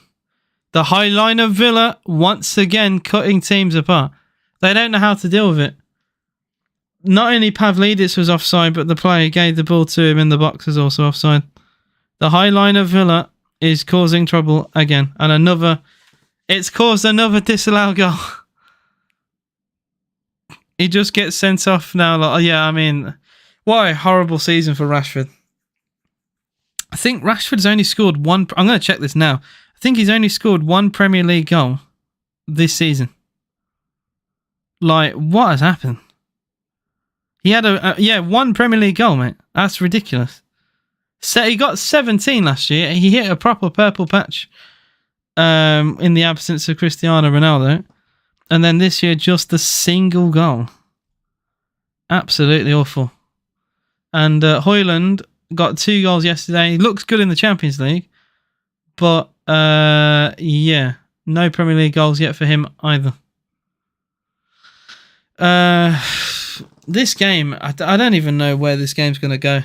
The high line of Villa once again cutting teams apart. They don't know how to deal with it. Not only Pavlidis was offside, but the player who gave the ball to him in the box was also offside. The high line of Villa is causing trouble again. And it's caused another disallowed goal. He just gets sent off now. What a horrible season for Rashford. I think Rashford's only scored 1... I'm going to check this now. I think he's only scored 1 Premier League goal this season. What has happened? He had 1 Premier League goal, mate. That's ridiculous. So he got 17 last year. He hit a proper purple patch in the absence of Cristiano Ronaldo. And then this year, just a single goal. Absolutely awful. And Højlund got 2 goals yesterday. He looks good in the Champions League. But, no Premier League goals yet for him either. This game, I don't even know where this game's going to go.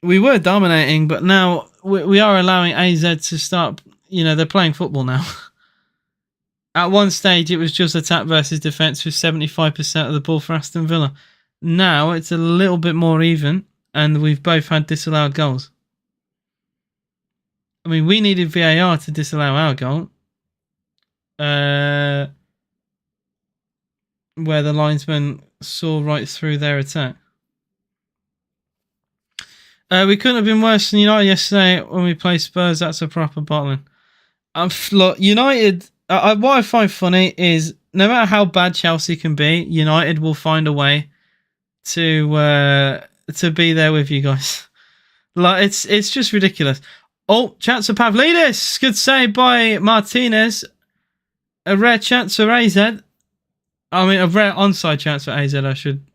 We were dominating, but now we are allowing AZ to start, they're playing football now. At one stage, it was just attack versus defence with 75% of the ball for Aston Villa. Now, it's a little bit more even, and we've both had disallowed goals. I mean, we needed VAR to disallow our goal. Where the linesman saw right through their attack. We couldn't have been worse than United yesterday when we played Spurs. That's a proper bottling. Look, United, what I find funny is no matter how bad Chelsea can be, United will find a way to be there with you guys. Like it's just ridiculous. Oh, chance of Pavlidis. Good save by Martinez. A rare chance for AZ. I mean, a rare onside chance for AZ, I should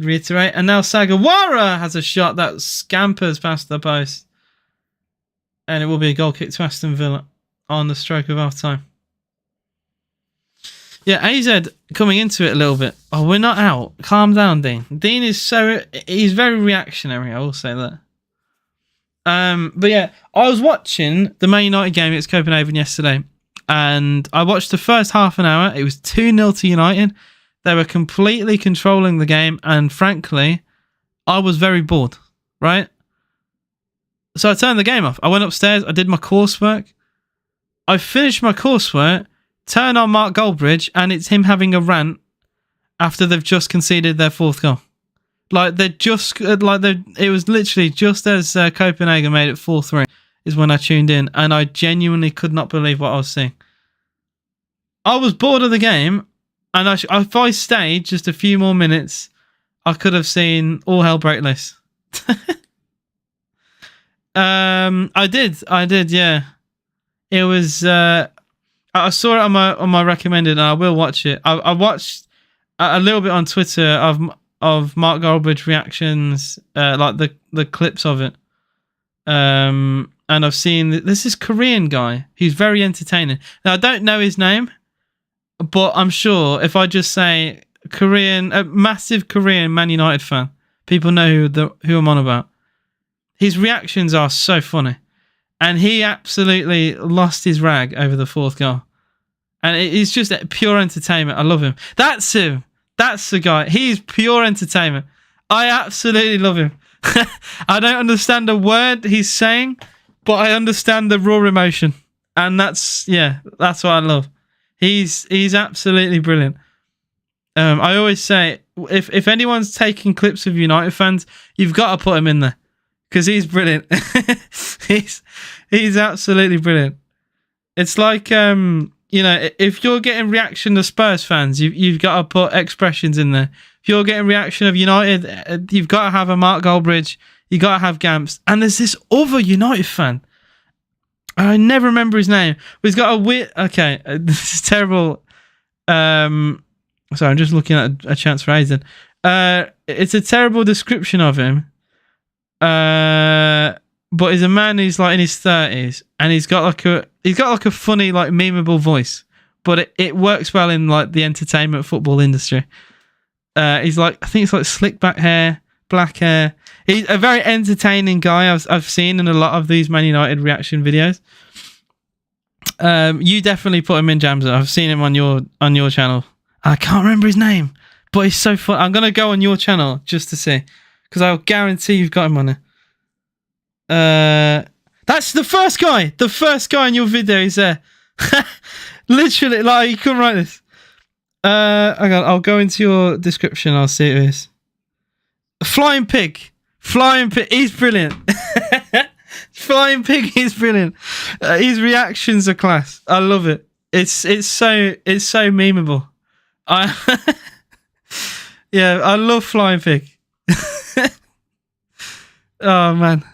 reiterate. And now Sagawara has a shot that scampers past the post. And it will be a goal kick to Aston Villa on the stroke of half time. Yeah, AZ coming into it a little bit. Oh, we're not out. Calm down, Dean. Dean is he's very reactionary, I will say that. But yeah, I was watching the Man United game against Copenhagen yesterday. And I watched the first half an hour. It was 2-0 to United. They were completely controlling the game. And frankly, I was very bored, right? So I turned the game off. I went upstairs. I did my coursework. I finished my coursework, turned on Mark Goldbridge, and it's him having a rant after they've just conceded their fourth goal. It was literally just as Copenhagen made it 4-3 is when I tuned in, and I genuinely could not believe what I was seeing. I was bored of the game, and if I stayed just a few more minutes, I could have seen all hell break loose. I did, yeah. It was. I saw it on my recommended, and I will watch it. I watched a little bit on Twitter of Mark Goldbridge reactions, like the clips of it. And I've seen this is Korean guy. He's very entertaining. Now I don't know his name, but I'm sure if I just say a massive Korean Man United fan, people know who I'm on about. His reactions are so funny, and he absolutely lost his rag over the fourth goal, and it's just pure entertainment. I love him. That's him. That's the guy. He's pure entertainment. I absolutely love him. I don't understand a word he's saying, but I understand the raw emotion, and that's what I love. He's absolutely brilliant. I always say if anyone's taking clips of United fans, you've got to put him in there because he's brilliant. he's absolutely brilliant. It's like if you're getting reaction to Spurs fans, you've got to put expressions in there. If you're getting reaction of United, you've got to have a Mark Goldbridge. You got to have Gamps. And there's this other United fan. I never remember his name. But he's got a weird... Okay, this is terrible. Sorry, I'm just looking at a chance for Aizen. It's a terrible description of him. But he's a man who's like in his 30s, and he's got like a funny, like memeable voice. But it works well in like the entertainment football industry. He's like, I think it's like slick back hair, black hair. He's a very entertaining guy. I've seen in a lot of these Man United reaction videos. You definitely put him in, Jamza. I've seen him on your channel. I can't remember his name, but he's so fun. I'm gonna go on your channel just to see, because I'll guarantee you've got him on there. That's the first guy. The first guy in your video is there. Literally, like you couldn't write this. Hang on, I'll go into your description. I'll see who it is. Flying Pig. Flying Pig. He's brilliant. Flying Pig is brilliant. His reactions are class. I love it. It's so memeable. Yeah, I love Flying Pig. Oh man.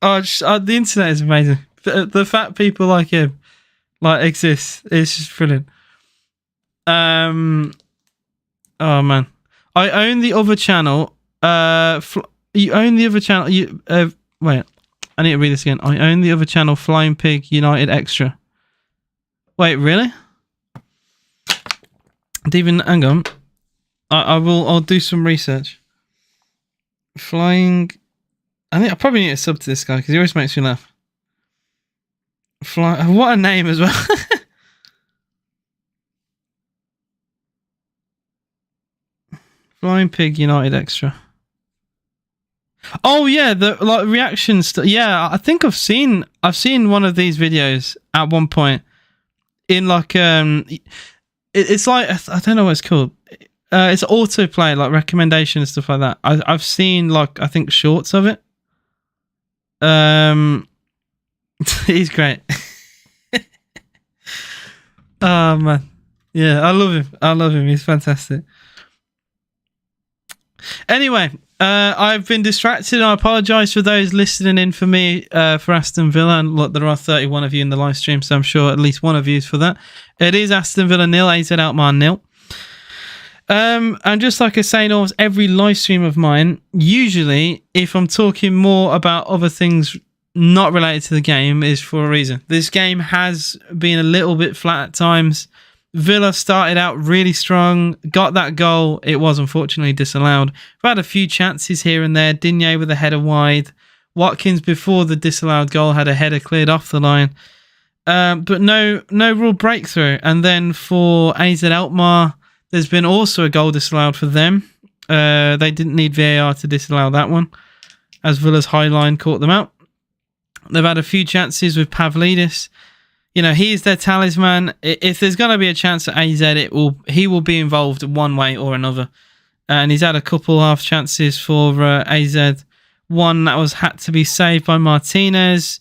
The internet is amazing. The fact people like him exist, it's just brilliant. Oh man, I own the other channel. You own the other channel. Wait, I need to read this again. I own the other channel, Flying Pig United Extra. Wait, really? Even hang on. I'll do some research. Flying. I think I probably need to sub to this guy because he always makes me laugh. What a name as well. Flying Pig United Extra. Oh yeah, the like reactions. Yeah, I think I've seen one of these videos at one point in like it's like I don't know what it's called. It's autoplay, like recommendation and stuff like that. I've seen like I think shorts of it. He's great. Oh man, yeah, I love him. I love him. He's fantastic. Anyway, I've been distracted. I apologise for those listening in for me for Aston Villa. And look, there are 31 of you in the live stream, so I'm sure at least one of you is for that. It is Aston Villa 0, AZ Alkmaar 0. And just like I say in almost every live stream of mine, usually if I'm talking more about other things not related to the game is for a reason. This game has been a little bit flat at times. Villa started out really strong, got that goal. It was unfortunately disallowed. We've had a few chances here and there. Digne with a header wide. Watkins, before the disallowed goal, had a header cleared off the line. But no real breakthrough. And then for AZ Alkmaar, there's been also a goal disallowed for them. They didn't need VAR to disallow that one, as Villa's high line caught them out. They've had a few chances with Pavlidis. You know, he's their talisman. If there's going to be a chance at AZ, he will be involved one way or another. And he's had a couple half chances for AZ. One that had to be saved by Martinez.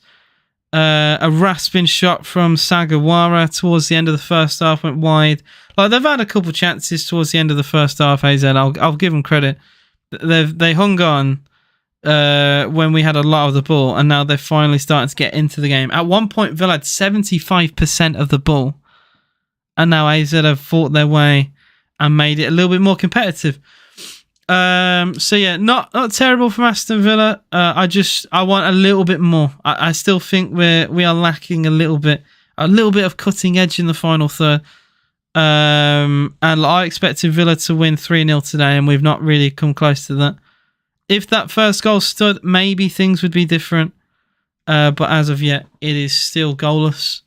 A rasping shot from Sagawara towards the end of the first half went wide. Like, they've had a couple chances towards the end of the first half, AZ. I'll give them credit. They hung on when we had a lot of the ball, and now they're finally starting to get into the game. At one point, Villa had 75% of the ball, and now AZ have fought their way and made it a little bit more competitive. So yeah, not terrible from Aston Villa. I want a little bit more. I still think we are lacking a little bit of cutting edge in the final third. And I expected Villa to win 3-0 today, and we've not really come close to that. If that first goal stood, maybe things would be different. But as of yet, it is still goalless.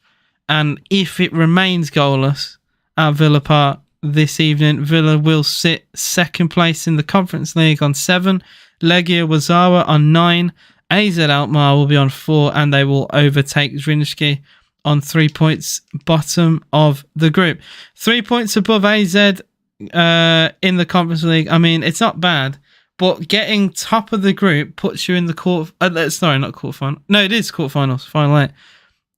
And if it remains goalless at Villa Park this evening, Villa will sit second place in the Conference League on 7. Legia Warszawa on 9. AZ Alkmaar will be on 4, and they will overtake Zrinjski on 3 points, bottom of the group. 3 points above AZ in the Conference League. I mean, it's not bad. But getting top of the group puts you in the not quarterfinal. No, it is quarterfinals. Final 8.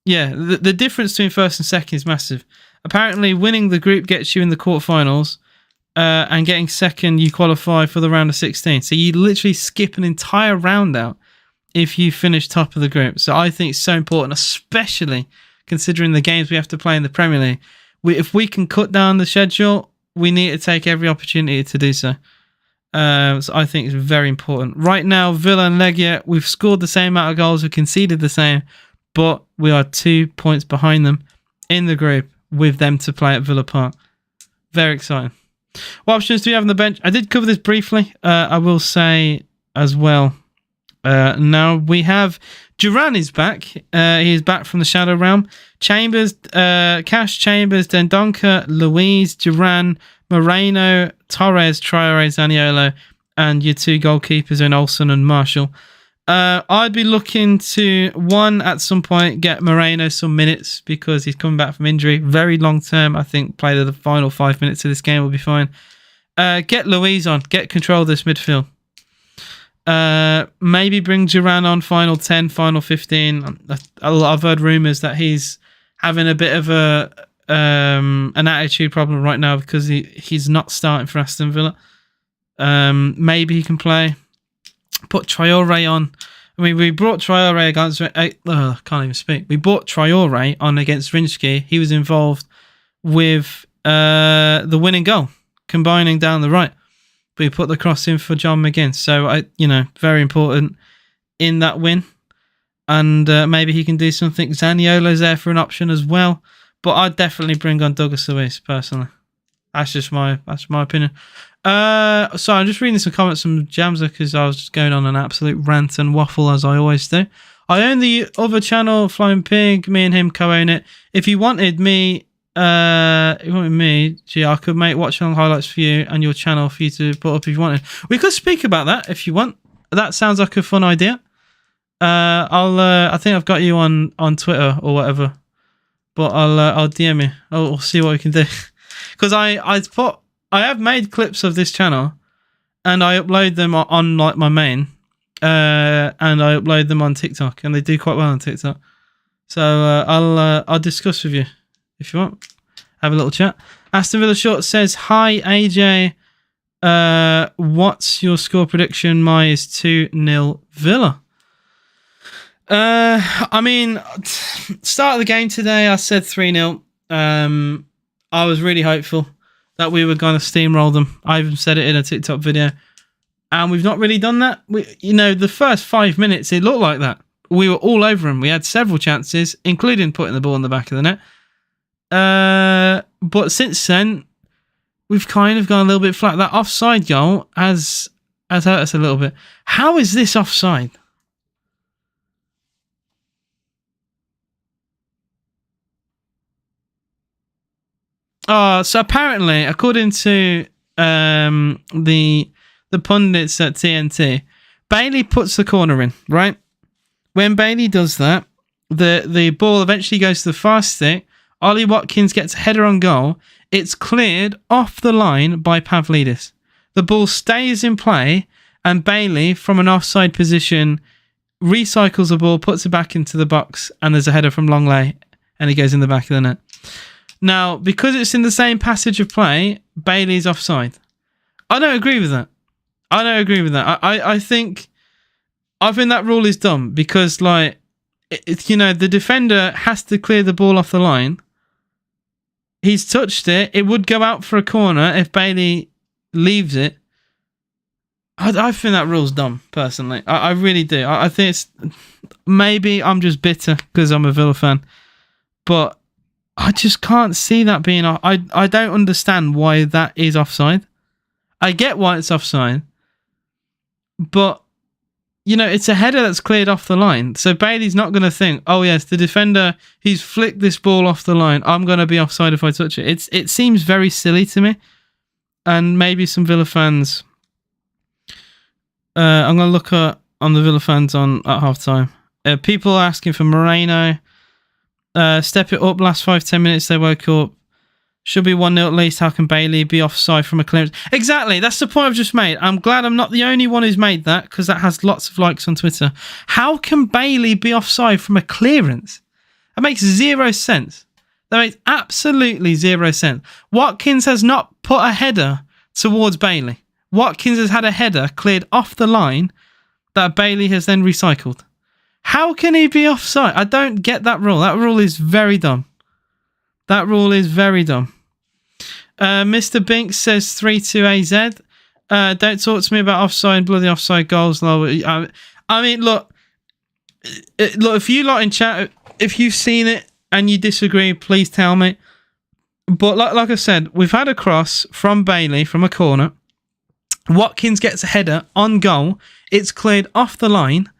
Yeah, the difference between first and second is massive. Apparently, winning the group gets you in the quarterfinals, and getting second, you qualify for the round of 16. So you literally skip an entire round out if you finish top of the group. So I think it's so important, especially considering the games we have to play in the Premier League. If we can cut down the schedule, we need to take every opportunity to do so. So I think it's very important. Right now, Villa and Legia, we've scored the same amount of goals, we've conceded the same, but we are 2 points behind them in the group with them to play at Villa Park. Very exciting. What options do we have on the bench? I did cover this briefly. I will say as well, now we have Duran is back. He is back from the Shadow Realm. Chambers, Cash, Chambers, Dendonka, Louise, Duran, Moreno, Torres, Traore, Zaniolo, and your two goalkeepers in Olsen and Marshall. I'd be looking to, one, at some point, get Moreno some minutes because he's coming back from injury. Very long term. I think play the final 5 minutes of this game will be fine. Get Louise on. Get control of this midfield. Maybe bring Duran on final 10, final 15. I've heard rumours that he's having a bit of an attitude problem right now because he's not starting for Aston Villa. Maybe he can play. Put Traore on. I mean, we brought Traore against... I can't even speak. We brought Traore on against Zrinjski. He was involved with the winning goal, combining down the right. We put the cross in for John McGinn. So, very important in that win. And maybe he can do something. Zaniolo's there for an option as well. But I'd definitely bring on Douglas Luiz, personally. That's just my opinion. So I'm just reading some comments from Jamza because I was just going on an absolute rant and waffle as I always do. I own the other channel, Flying Pig. Me and him co-own it. If you wanted me, I could make Watchalong highlights for you and your channel for you to put up if you wanted. We could speak about that if you want. that sounds like a fun idea. I think I've got you on Twitter or whatever, but I'll DM you. I'll see what we can do. Because I have made clips of this channel, and I upload them on like my main, and I upload them on TikTok, and they do quite well on TikTok. So I'll discuss with you if you want. Have a little chat. Aston Villa Short says, "Hi AJ, what's your score prediction? Mine is 2-0 Villa." I mean, start of the game today, I said 3-0. I was really hopeful that we were going to steamroll them. I even said it in a TikTok video, and we've not really done that. The first 5 minutes, it looked like that. We were all over them. We had several chances, including putting the ball in the back of the net. But since then, we've kind of gone a little bit flat. That offside goal has hurt us a little bit. How is this offside? So apparently, according to the pundits at TNT, Bailey puts the corner in, right? When Bailey does that, the ball eventually goes to the far stick. Ollie Watkins gets a header on goal. It's cleared off the line by Pavlidis. The ball stays in play, and Bailey, from an offside position, recycles the ball, puts it back into the box, and there's a header from Longley, and he goes in the back of the net. Now, because it's in the same passage of play, Bailey's offside. I don't agree with that. I think that rule is dumb because, like, the defender has to clear the ball off the line. He's touched it. It would go out for a corner if Bailey leaves it. I think that rule's dumb, personally. I really do. I think it's... Maybe I'm just bitter because I'm a Villa fan. But I just can't see that being... I don't understand why that is offside. I get why it's offside. But, it's a header that's cleared off the line. So Bailey's not going to think, oh, yes, the defender, he's flicked this ball off the line. I'm going to be offside if I touch it. It seems very silly to me. And maybe some Villa fans... I'm going to look on the Villa fans at half-time. People are asking for Moreno. Step it up. Last 5-10 minutes, they woke up. Should be 1-0 at least. How can Bailey be offside from a clearance? Exactly. That's the point I've just made. I'm glad I'm not the only one who's made that because that has lots of likes on Twitter. How can Bailey be offside from a clearance? That makes zero sense. That makes absolutely zero sense. Watkins has not put a header towards Bailey. Watkins has had a header cleared off the line that Bailey has then recycled. How can he be offside? I don't get that rule. That rule is very dumb. Mr. Binks says 3-2 AZ. Don't talk to me about offside, bloody offside goals. I mean, look, if you lot in chat, if you've seen it and you disagree, please tell me. But like I said, we've had a cross from Bailey from a corner. Watkins gets a header on goal. It's cleared off the line.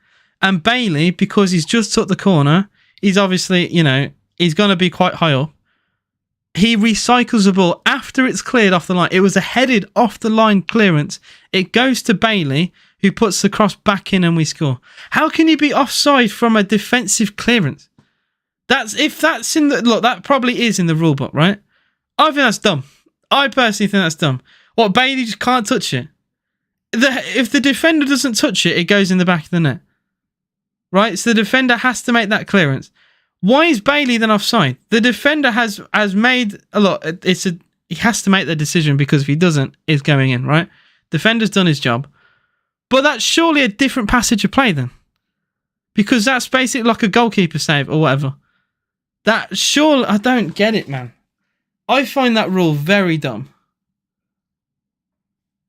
And Bailey, because he's just took the corner, he's obviously, he's going to be quite high up. He recycles the ball after it's cleared off the line. It was a headed off the line clearance. It goes to Bailey, who puts the cross back in and we score. How can you be offside from a defensive clearance? That probably is in the rule book, right? I think that's dumb. I personally think that's dumb. What, Bailey just can't touch it? If the defender doesn't touch it, it goes in the back of the net. Right? So the defender has to make that clearance. Why is Bailey then offside? The defender has made a lot. He has to make the decision because if he doesn't, it's going in, right? Defender's done his job. But that's surely a different passage of play then. Because that's basically like a goalkeeper save or whatever. I don't get it, man. I find that rule very dumb.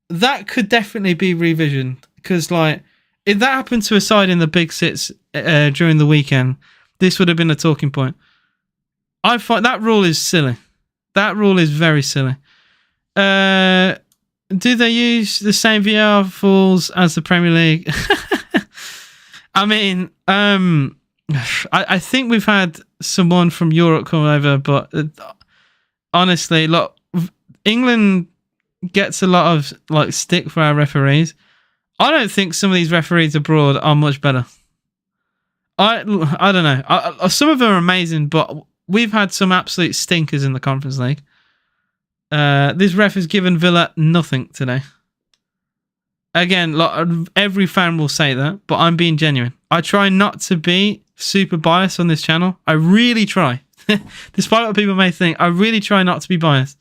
That could definitely be revisioned because, like, if that happened to a side in the big sits during the weekend, this would have been a talking point. I find that rule is silly. That rule is very silly. Do they use the same VR fools as the Premier League? I mean, I think we've had someone from Europe come over, but honestly, look, England gets a lot of stick for our referees. I don't think some of these referees abroad are much better. I don't know. Some of them are amazing, but we've had some absolute stinkers in the Conference League. This ref has given Villa nothing today. Again, like, every fan will say that, but I'm being genuine. I try not to be super biased on this channel. I really try. Despite what people may think, I really try not to be biased.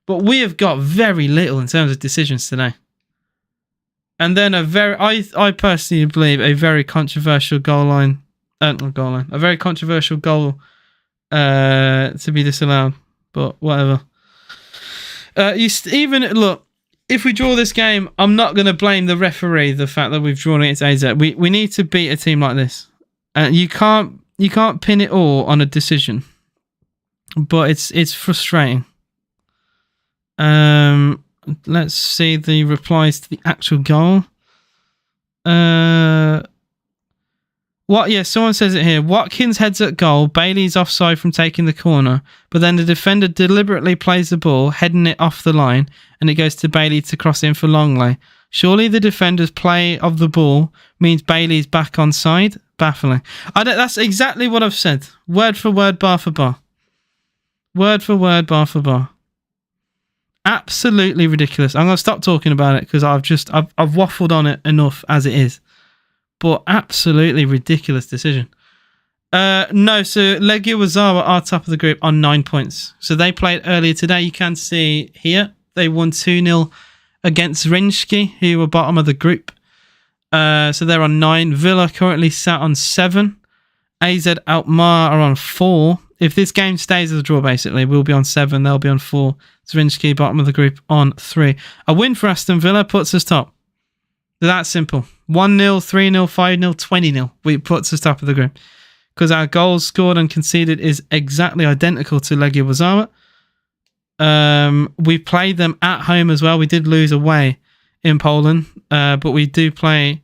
But we have got very little in terms of decisions today. And then I personally believe a very controversial a very controversial goal to be disallowed. But whatever. Look, if we draw this game, I'm not going to blame the referee the fact that we've drawn against AZ. We need to beat a team like this, and you can't pin it all on a decision. But it's frustrating. Let's see the replies to the actual goal. Someone says it here. Watkins heads at goal. Bailey's offside from taking the corner, but then the defender deliberately plays the ball, heading it off the line, and it goes to Bailey to cross in for Longley. Surely the defender's play of the ball means Bailey's back on side? Baffling. That's exactly what I've said. Word for word, bar for bar. Word for word, bar for bar. Absolutely ridiculous. I'm going to stop talking about it because I've waffled on it enough as it is. But absolutely ridiculous decision. No, so Legia Warszawa are top of the group on 9 points. So they played earlier today. You can see here they won 2-0 against Zrinjski, who were bottom of the group. So they're on 9. Villa currently sat on 7. AZ Alkmaar are on 4. If this game stays as a draw, basically, we'll be on 7. They'll be on 4. Zrinjski, bottom of the group, on 3. A win for Aston Villa puts us top. That simple. 1-0, 3-0, 5-0, 20-0. We puts us top of the group. Because our goals scored and conceded is exactly identical to Legia Warszawa. We played them at home as well. We did lose away in Poland. But we do play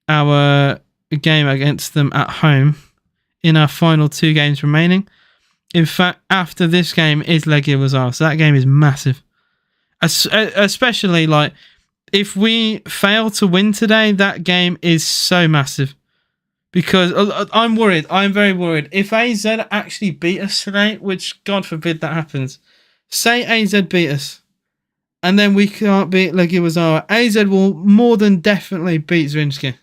our game against them at home in our final 2 games remaining. In fact, after this game is Legia Warszawa. So that game is massive. Especially, like, if we fail to win today, that game is so massive. Because I'm worried. I'm very worried. If AZ actually beat us today, which God forbid that happens, say AZ beat us, and then we can't beat Legia Warszawa, AZ will more than definitely beat Zrinjski.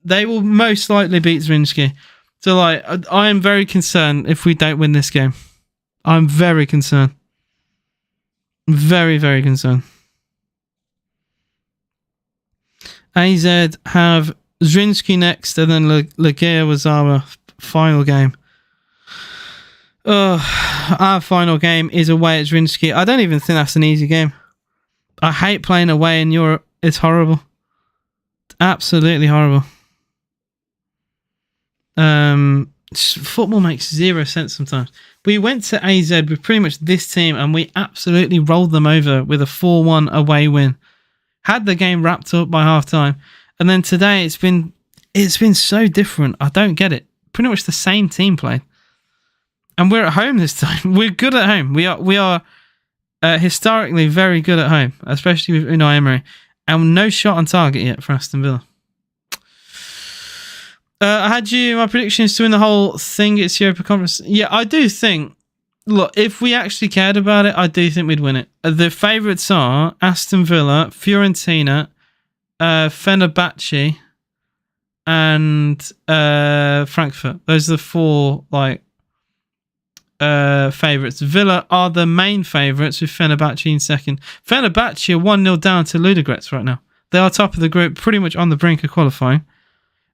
They will most likely beat Zrinjski. So, like, I am very concerned if we don't win this game. I'm very concerned. Very, very concerned. AZ have Zrinjski next, and then Legia Warszawa final game. Our final game is away at Zrinjski. I don't even think that's an easy game. I hate playing away in Europe. It's horrible. It's absolutely horrible. Football makes zero sense sometimes. We went to AZ with pretty much this team, and we absolutely rolled them over with a 4-1 away win. Had the game wrapped up by half time, and then today it's been so different. I don't get it. Pretty much the same team played, and we're at home this time. We're good at home. We are historically very good at home, especially with Unai Emery, and no shot on target yet for Aston Villa. I had my predictions to win the whole thing. It's Europa Conference. Yeah, I do think. Look, if we actually cared about it, I do think we'd win it. The favourites are Aston Villa, Fiorentina, Fenerbahce, and Frankfurt. Those are the 4 favourites. Villa are the main favourites with Fenerbahce in second. Fenerbahce are 1-0 down to Ludogorets right now. They are top of the group, pretty much on the brink of qualifying.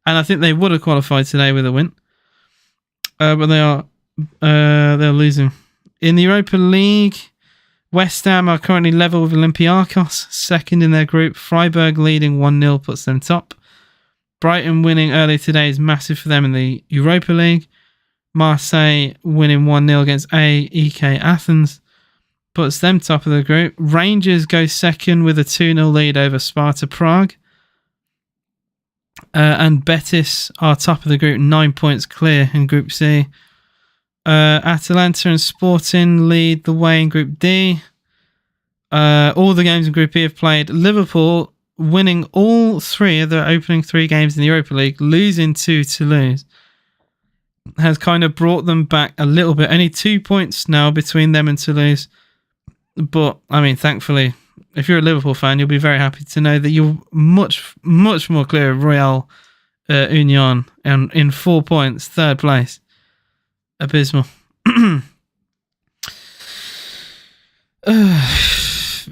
And I think they would have qualified today with a win. But they're losing. In the Europa League, West Ham are currently level with Olympiacos, second in their group. Freiburg leading 1-0 puts them top. Brighton winning earlier today is massive for them in the Europa League. Marseille winning 1-0 against AEK Athens puts them top of the group. Rangers go second with a 2-0 lead over Sparta Prague. And Betis are top of the group, 9 points clear in Group C. Atalanta and Sporting lead the way in Group D. All the games in Group E have played. Liverpool winning all 3 of their opening 3 games in the Europa League, losing to Toulouse, has kind of brought them back a little bit. Only 2 points now between them and Toulouse. But, I mean, thankfully, if you're a Liverpool fan, you'll be very happy to know that you're much, much more clear of Real Union and in 4 points, 3rd place. Abysmal.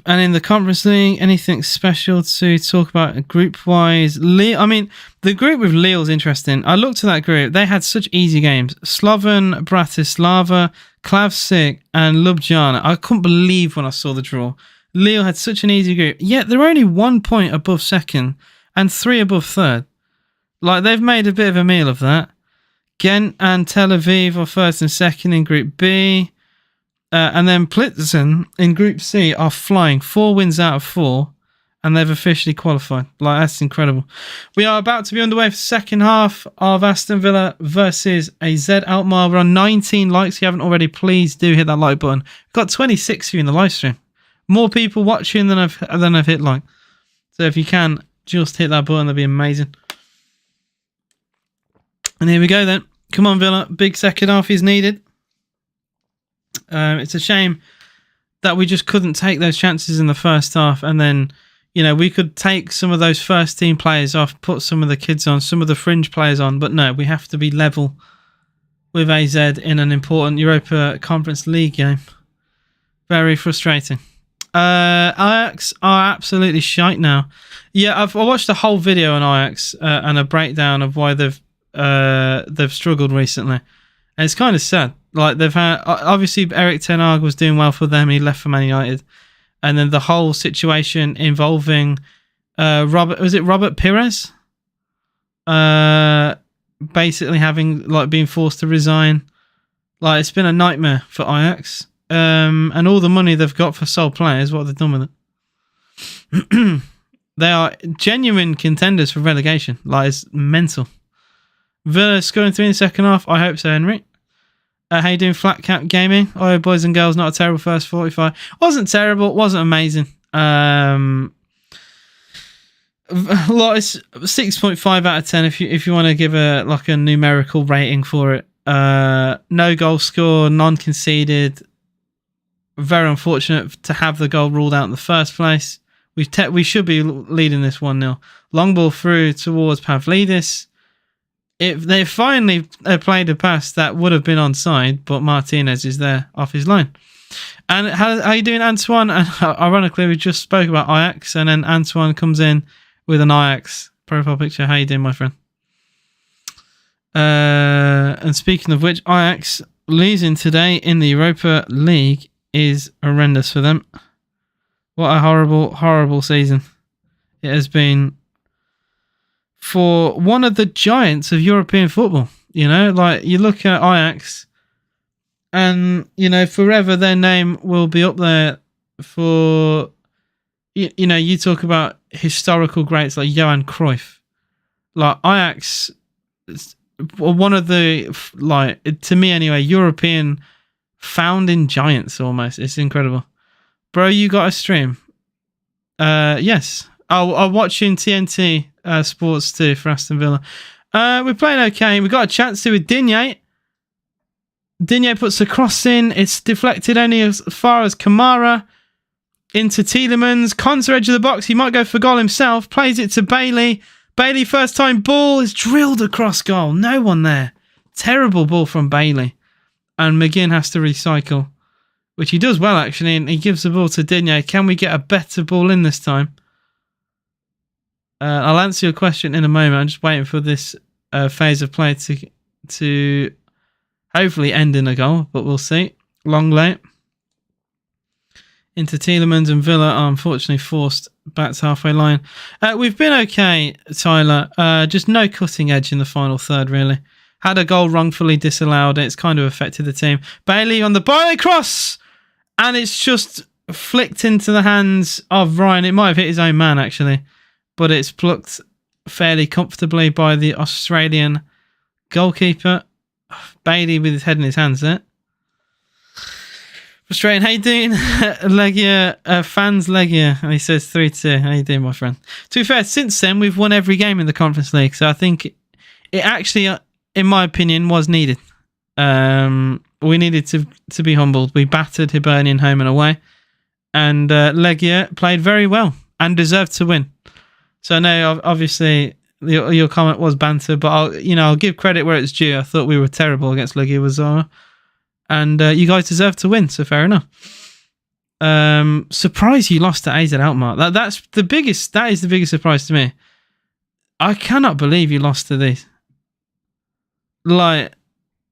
And in the Conference League, anything special to talk about group-wise? I mean, the group with Lille's interesting. I looked at that group. They had such easy games. Slovan Bratislava, Klavsik, and Ljubljana. I couldn't believe when I saw the draw. Lille had such an easy group. Yet they're only 1 point above 2nd and 3 above 3rd. Like, they've made a bit of a meal of that. Ghent and Tel Aviv are 1st and 2nd in Group B. And then Plitzen in Group C are flying 4 wins out of 4, and they've officially qualified. Like, that's incredible. We are about to be underway for the second half of Aston Villa versus AZ Alkmaar. We're on 19 likes. If you haven't already, please do hit that like button. We've got 26 of you in the live stream. More people watching than I've hit like. So if you can, just hit that button. That'd be amazing. And here we go then. Come on, Villa. Big second half is needed. It's a shame that we just couldn't take those chances in the first half, and then, you know, we could take some of those first team players off, put some of the kids on, some of the fringe players on, but no, we have to be level with AZ in an important Europa Conference League game. Very frustrating. Ajax are absolutely shite now. Yeah, I watched the whole video on Ajax and a breakdown of why they've struggled recently, and it's kind of sad. Like, they've had, obviously Erik ten Hag was doing well for them. He left for Man United, and then the whole situation involving Robert Pires, basically being forced to resign. Like, it's been a nightmare for Ajax, and all the money they've got for sold players, what have they done with it? They are genuine contenders for relegation. Like, it's mental. Villa scoring 3 in the second half. I hope so, Henry. How you doing, Flat Cap Gaming? Oh, boys and girls, not a terrible first 45. Wasn't terrible, wasn't amazing. It's 6.5 out of 10 if you want to give a numerical rating for it. No goal score, non-conceded. Very unfortunate to have the goal ruled out in the first place. We should be leading this 1-0. Long ball through towards Pavlidis. If they finally played a pass that would have been onside, but Martinez is there off his line. And how are you doing, Antoine? And ironically, we just spoke about Ajax, and then Antoine comes in with an Ajax profile picture. How you doing, my friend? And speaking of which, Ajax losing today in the Europa League is horrendous for them. What a horrible, horrible season it has been for one of the giants of European football. You know, like, you look at Ajax, and, you know, forever their name will be up there for, you know, you talk about historical greats like Johan Cruyff. Like, Ajax, one of the, like, to me anyway, European founding giants almost. It's incredible. Bro, you got a stream? Yes. I'm watching TNT Sports 2 for Aston Villa. We're playing okay. We got a chance to with Digne. Digne puts a cross in. It's deflected only as far as Kamara. Into Tielemans. Konsa edge of the box. He might go for goal himself. Plays it to Bailey. Bailey first time ball is drilled across goal. No one there. Terrible ball from Bailey. And McGinn has to recycle, which he does well actually, and he gives the ball to Digne. Can we get a better ball in this time? I'll answer your question in a moment. I'm just waiting for this phase of play to hopefully end in a goal, but we'll see. Long late. Into Tielemans, and Villa are unfortunately forced back to halfway line. We've been okay, Tyler. Just no cutting edge in the final third, really. Had a goal wrongfully disallowed. It's kind of affected the team. Bailey on the Bailey cross! And it's just flicked into the hands of Ryan. It might have hit his own man, actually. But it's plucked fairly comfortably by the Australian goalkeeper. Bailey with his head in his hands there. Frustrating. How you doing, Legia? Fans Legia. And he says 3-2. How you doing, my friend? To be fair, since then, we've won every game in the Conference League. So I think it actually, in my opinion, was needed. We needed to be humbled. We battered Hibernian home and away. And Legia played very well and deserved to win. So I know, obviously, your comment was banter, but I'll give credit where it's due. I thought we were terrible against Legia Warszawa. And you guys deserve to win, so fair enough. Surprised you lost to AZ Alkmaar. That is the biggest surprise to me. I cannot believe you lost to these. Like,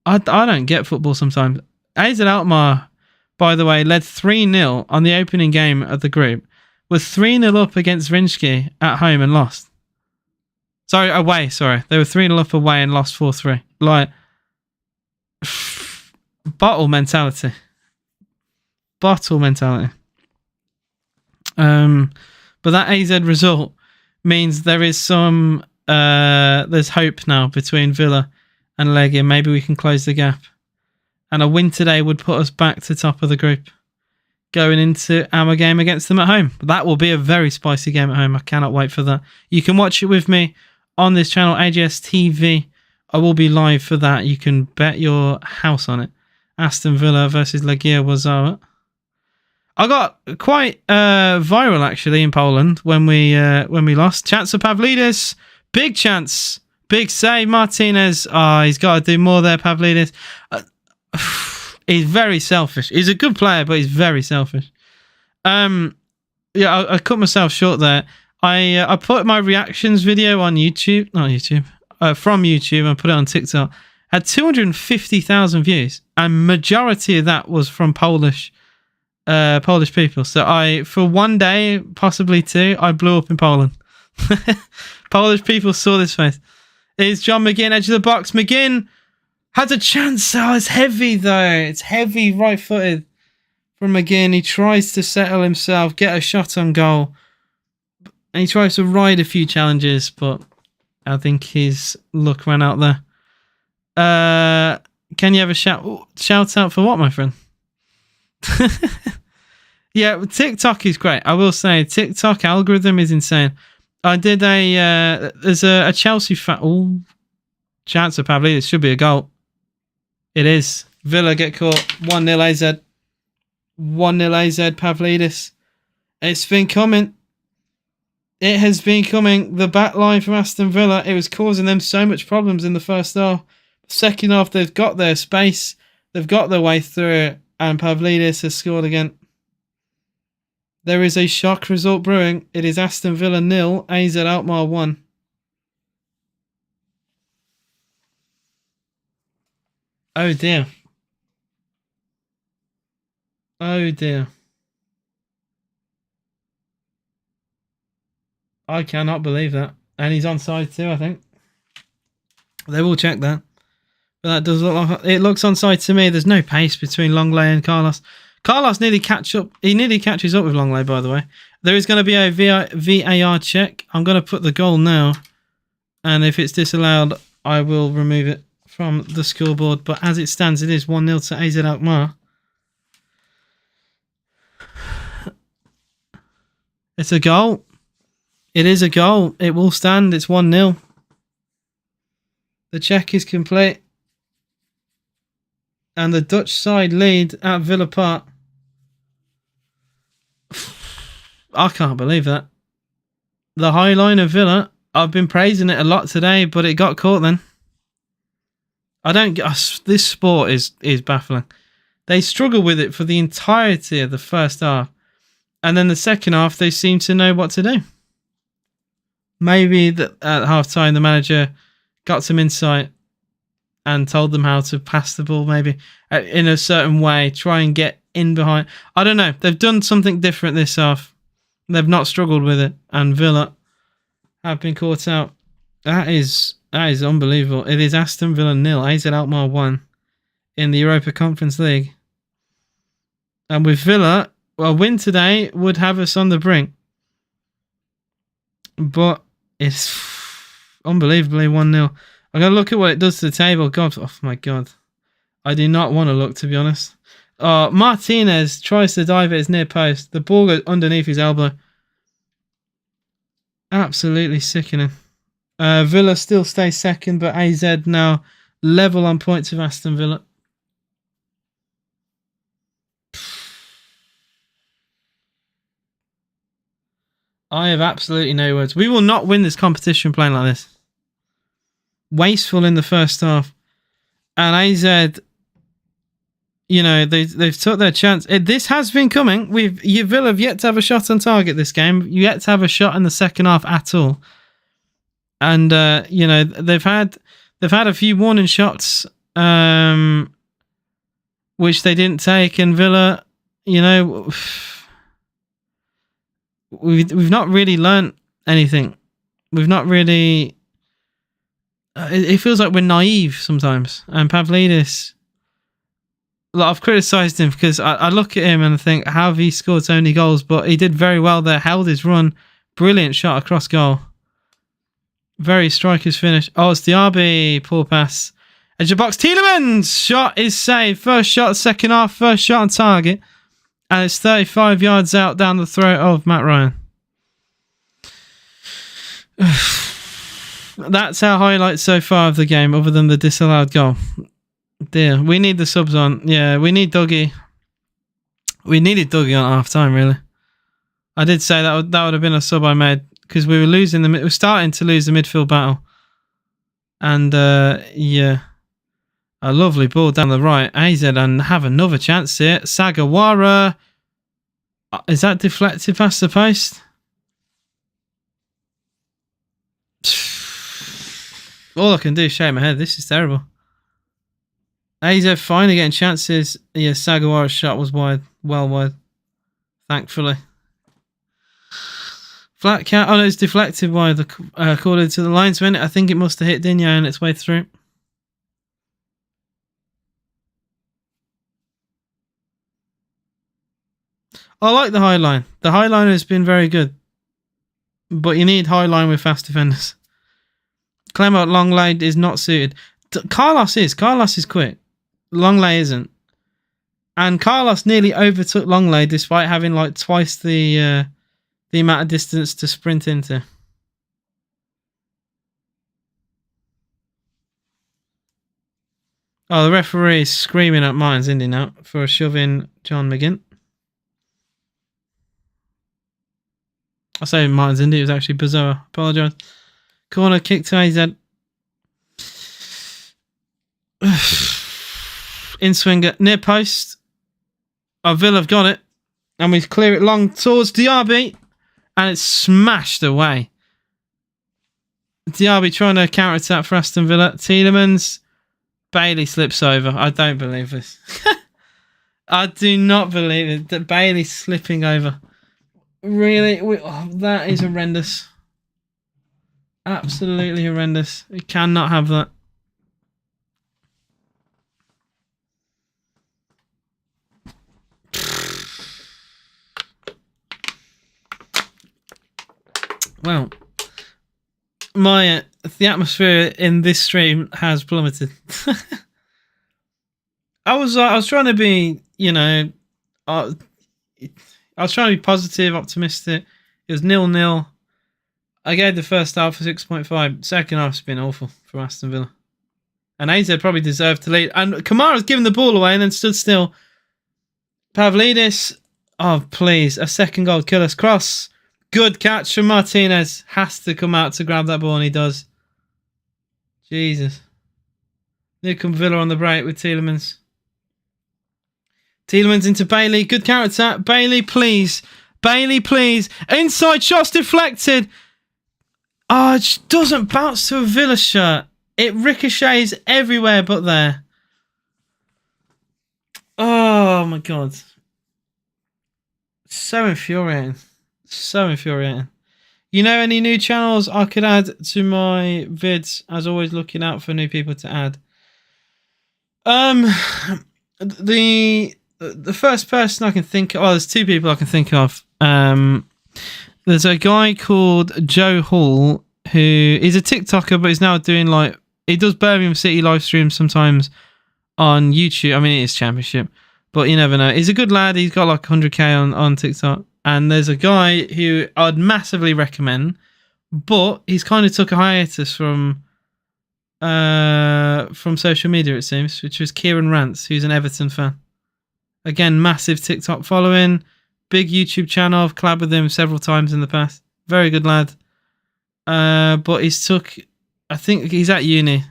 I don't get football sometimes. AZ Alkmaar, by the way, led 3-0 on the opening game of the group, was 3-0 up against Rinski at home and lost. Away. They were 3-0 up away and lost 4-3. Like, bottle mentality. But that AZ result means there is some there's hope now between Villa and Legia. Maybe we can close the gap. And a win today would put us back to top of the group, going into our game against them at home. That will be a very spicy game at home. I cannot wait for that. You can watch it with me on this channel, AJS TV. I will be live for that. You can bet your house on it. Aston Villa versus Legia Warszawa. I got quite viral actually in Poland when we lost. Chance of Pavlidis, big chance, big save. Martinez, he's got to do more there. Pavlidis, he's very selfish. He's a good player, but he's very selfish. I cut myself short there. I put my reactions video on YouTube, not YouTube, from YouTube, and put it on TikTok. Had 250,000 views, and majority of that was from Polish people. So for one day, possibly two, I blew up in Poland. Polish people saw this face. It's John McGinn, edge of the box. McGinn had a chance. Oh, it's heavy though. It's heavy, right-footed from McGinn. He tries to settle himself, get a shot on goal, and he tries to ride a few challenges, but I think his luck ran out there. Can you have a shout out for what, my friend? Yeah, TikTok is great. I will say TikTok algorithm is insane. I did there's a Chelsea fan. Oh, chance of Pavlidis. Should be a goal. It is. Villa get caught. 1-0 AZ. 1-0 AZ Pavlidis. It's been coming. It has been coming. The back line from Aston Villa, it was causing them so much problems in the first half. Second half, they've got their space. They've got their way through it. And Pavlidis has scored again. There is a shock result brewing. It is Aston Villa 0, AZ Alkmaar 1. Oh dear. Oh dear. I cannot believe that. And he's onside too, I think. They will check that. But that does look like it looks onside to me. There's no pace between Longley and Carlos. Carlos nearly catches up with Longley, by the way. There is going to be a VAR check. I'm going to put the goal now. And if it's disallowed, I will remove it from the scoreboard. But as it stands, it is 1-0 to AZ Alkmaar. It's a goal. It is a goal. It will stand. It's 1-0. The check is complete. And the Dutch side lead at Villa Park. I can't believe that. The high line of Villa, I've been praising it a lot today, but it got caught then. I don't get... This sport is baffling. They struggle with it for the entirety of the first half. And then the second half, they seem to know what to do. Maybe at half-time, the manager got some insight and told them how to pass the ball, maybe in a certain way, try and get in behind. I don't know. They've done something different this half. They've not struggled with it, and Villa have been caught out. That is unbelievable. It is Aston Villa 0, AZ Alkmaar 1 in the Europa Conference League. And with Villa, a win today would have us on the brink. But it's unbelievably 1-0. I'm going to look at what it does to the table. God, oh my God. I do not want to look, to be honest. Martinez tries to dive at his near post. The ball goes underneath his elbow. Absolutely sickening. Villa still stays second, but AZ now level on points with Aston Villa. I have absolutely no words. We will not win this competition playing like this. Wasteful in the first half. And AZ, you know, they've took their chance. This has been coming. Villa have yet to have a shot on target this game. Yet to have a shot in the second half at all. And you know, they've had a few warning shots, which they didn't take. And Villa, you know, we've not really learnt anything. We've not really. It feels like we're naive sometimes. And Pavlidis, I've criticised him because I look at him and I think, how have he scored so many goals? But he did very well there. Held his run. Brilliant shot across goal. Very striker's finish. Oh, it's the RB. Poor pass. Edge of box. Tielemans' shot is saved. First shot, second half. First shot on target. And it's 35 yards out down the throat of Matt Ryan. That's our highlight so far of the game, other than the disallowed goal. Dear, we need the subs on. Yeah, we need Dougie. We needed Dougie on half time, really. I did say that would have been a sub I made because we were starting to lose the midfield battle. And yeah, a lovely ball down the right. AZ and have another chance here. Sagawara. Is that deflected past the post? All I can do is shake my head. This is terrible. AZ finally getting chances. Yeah, Sagawara's shot was wide. Well wide. Thankfully. Flat count. Oh no, it's deflected wide according to the linesman. I think it must have hit Digne on its way through. I like the high line. The high line has been very good. But you need high line with fast defenders. Clement Longley is not suited. Carlos is quick. Longley isn't. And Carlos nearly overtook Longley despite having like twice the amount of distance to sprint into. Oh, the referee is screaming at Martins Indy now for shoving John McGinn. I say Martins Indy, it was actually Bizarre. Apologise. Corner kick to AZ. In swinger. Near post. Oh, Villa have got it. And we clear it long towards Diaby. And it's smashed away. Diaby trying to counter-attack for Aston Villa. Tielemans. Bailey slips over. I don't believe this. I do not believe it. That Bailey's slipping over. Really? That is horrendous. Absolutely horrendous. We cannot have that. Well, the atmosphere in this stream has plummeted. I was trying to be, you know, I was trying to be positive, optimistic. It was 0-0. I gave the first half a 6.5. Second half's been awful for Aston Villa. And AZ probably deserved to lead. And Kamara's given the ball away and then stood still. Pavlidis. Oh, please. A second goal killer's cross. Good catch from Martinez. Has to come out to grab that ball and he does. Jesus. Here come Villa on the break with Tielemans. Tielemans into Bailey. Good counter attack. Bailey, please. Bailey, please. Inside shots deflected. Oh, it just doesn't bounce to a Villa shirt. It ricochets everywhere but there. Oh, my God. So infuriating. So infuriating. You know any new channels I could add to my vids? As always, looking out for new people to add. The first person I can think of... Well, there's two people I can think of. There's a guy called Joe Hall who is a TikToker, but he's now doing he does Birmingham City live streams sometimes on YouTube. I mean, it is Championship, But you never know. He's a good lad. He's got like 100k on TikTok. And there's a guy who I'd massively recommend, but he's kind of took a hiatus from social media, it seems, which was Kieran Rance, who's an Everton fan. Again, massive TikTok following, big YouTube channel. I've collabed with him several times in the past. Very good lad. But I think he's at uni.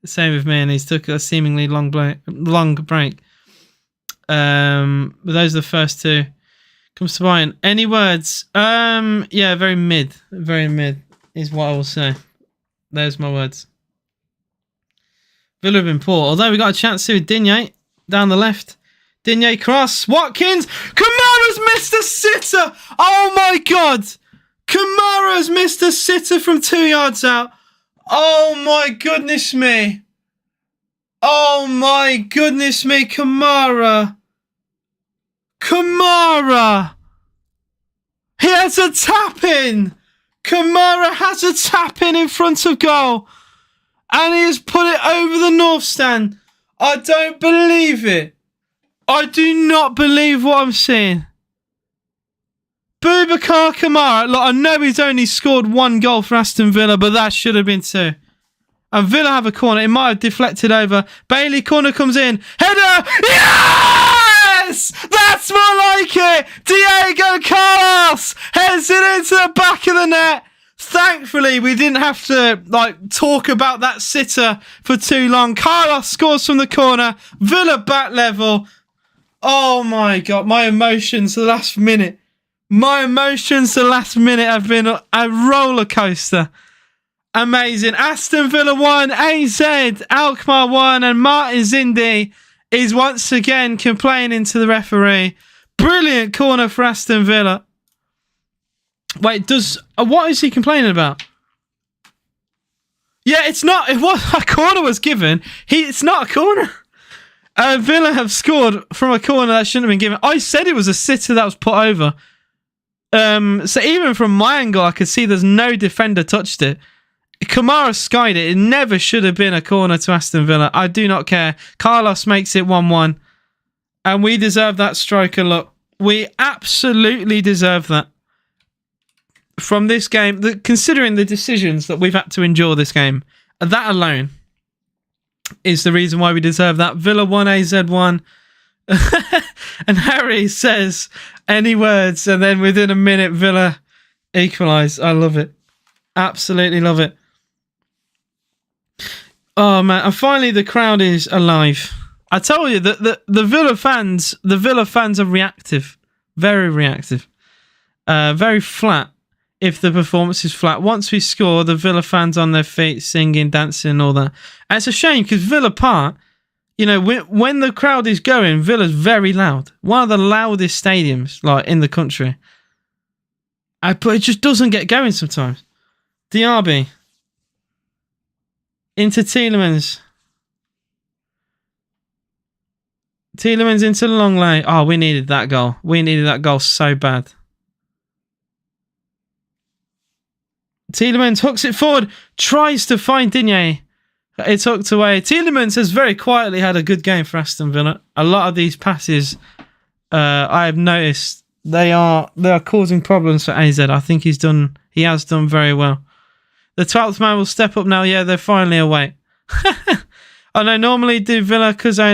The same with me, and he's took a seemingly long break. But those are the first two. Comes to mind. Any words? Yeah, very mid. Very mid is what I will say. There's my words. Villa have been poor. Although we got a chance to with Digne down the left. Digne cross. Watkins. Kamara's missed a sitter. Oh my God. Kamara's missed a sitter from 2 yards out. Oh my goodness me. Oh my goodness me. Kamara. Kamara. He has a tap in. Kamara has a tap in front of goal. And he has put it over the north stand. I don't believe it. I do not believe what I'm seeing. Boubacar Kamara. Look, I know he's only scored 1 goal for Aston Villa, but that should have been 2. And Villa have a corner. It might have deflected over. Bailey, corner comes in. Header! Yes! That's more like it! Diego Carlos heads it into the back of the net. Thankfully, we didn't have to talk about that sitter for too long. Carlos scores from the corner. Villa back level. Oh my God, my emotions the last minute. My emotions the last minute have been a roller coaster. Amazing. Aston Villa 1, AZ, Alkmaar 1, and Martin Zindi is once again complaining to the referee. Brilliant corner for Aston Villa. Wait, what is he complaining about? Yeah, it's not. It was a corner was given. It's not a corner. Villa have scored from a corner that shouldn't have been given. I said it was a sitter that was put over. So even from my angle, I could see there's no defender touched it. Kamara skied it. It never should have been a corner to Aston Villa. I do not care. Carlos makes it 1-1. And we deserve that striker. Look, we absolutely deserve that. From this game, considering the decisions that we've had to endure this game, that alone is the reason why we deserve that. Villa 1, AZ 1. And Harry says any words, and then within a minute, Villa equalise. I love it. Absolutely love it. Oh man, and finally the crowd is alive. I tell you that the Villa fans are reactive. Very reactive. Very flat. If the performance is flat. Once we score, the Villa fans on their feet, singing, dancing, all that. And it's a shame because Villa Park, when the crowd is going, Villa's very loud. One of the loudest stadiums in the country. But it just doesn't get going sometimes. Diaby. Into Tielemans. Tielemans into the long lane. Oh, we needed that goal. We needed that goal so bad. Tielemans hooks it forward, tries to find Digne. It's hooked away. Tielemans has very quietly had a good game for Aston Villa. A lot of these passes, I have noticed, they are causing problems for AZ. I think he has done very well. The 12th man will step up now. Yeah, they're finally awake. I know normally do Villa because I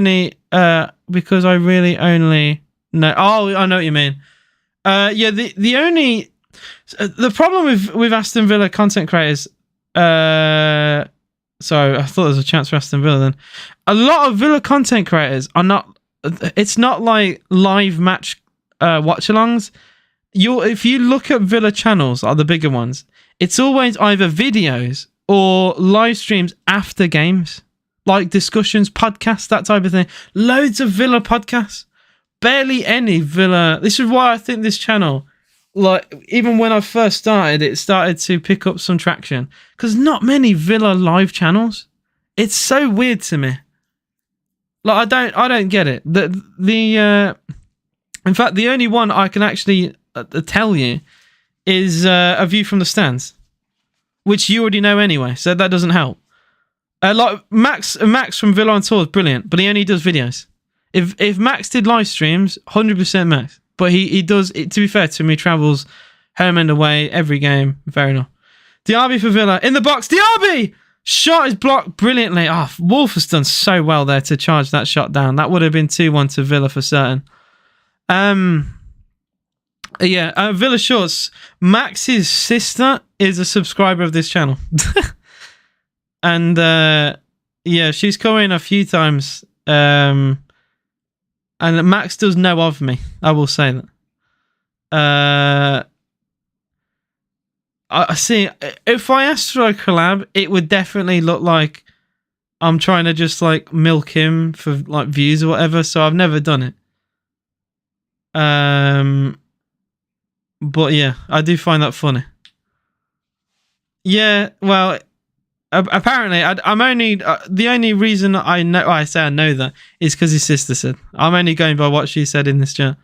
really only know. Oh, I know what you mean. Yeah, the problem with Aston Villa content creators, sorry, I thought there was a chance for Aston Villa then. A lot of Villa content creators are not, it's not like live match watch-alongs. If you look at Villa channels, the bigger ones, it's always either videos or live streams after games, like discussions, podcasts, that type of thing. Loads of Villa podcasts, barely any Villa. This is why I think this channel, even when I first started, it started to pick up some traction because not many Villa live channels. It's so weird to me. I don't get it. In fact, the only one I can actually tell you is A View from the Stands, which you already know anyway, so that doesn't help. Max from Villa on Tour is brilliant, but he only does videos. If Max did live streams, 100% Max. But he does, to be fair to him, he travels home and away every game. Very nice. Diaby for Villa. In the box. Diaby! Shot is blocked brilliantly. Oh, Wolf has done so well there to charge that shot down. That would have been 2-1 to Villa for certain. Villa Shorts. Max's sister is a subscriber of this channel. And she's come in a few times. And Max does know of me. I will say that. I see. If I asked for a collab, it would definitely look like I'm trying to just like milk him for like views or whatever. So I've never done it. But yeah, I do find that funny. Yeah, well, apparently, I'm only the only reason I know. I say I know that is because his sister said. I'm only going by what she said in this chat.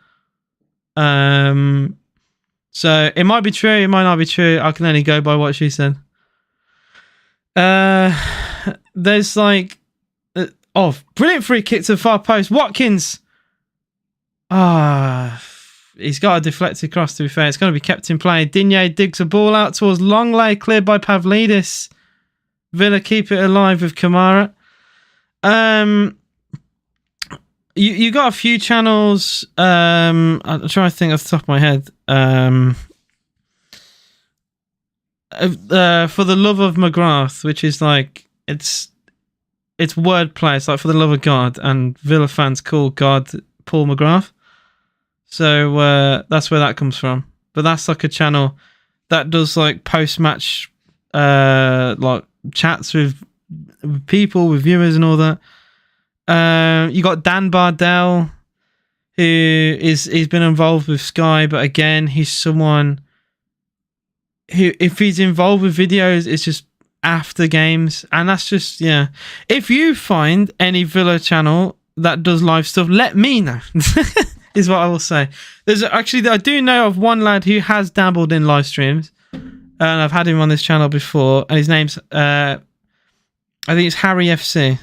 So it might be true, it might not be true. I can only go by what she said. There's like, brilliant free kick to the far post. Watkins. He's got a deflected cross, to be fair. It's going to be kept in play. Digne digs a ball out towards Longley, cleared by Pavlidis. Villa keep it alive with Kamara. You got a few channels. I'm trying to think off the top of my head. For the love of McGrath, which is like it's wordplay. It's like for the love of God, and Villa fans call God Paul McGrath. So that's where that comes from. But that's like a channel that does like post-match like chats with people, with viewers and all that. You got Dan Bardell, he's been involved with Sky, but again, he's someone who, if he's involved with videos, it's just after games, and that's just, yeah. If you find any Villa channel that does live stuff, let me know. Is what I will say. There's actually, I do know of one lad who has dabbled in live streams, and I've had him on this channel before, and his name's I think it's Harry FC.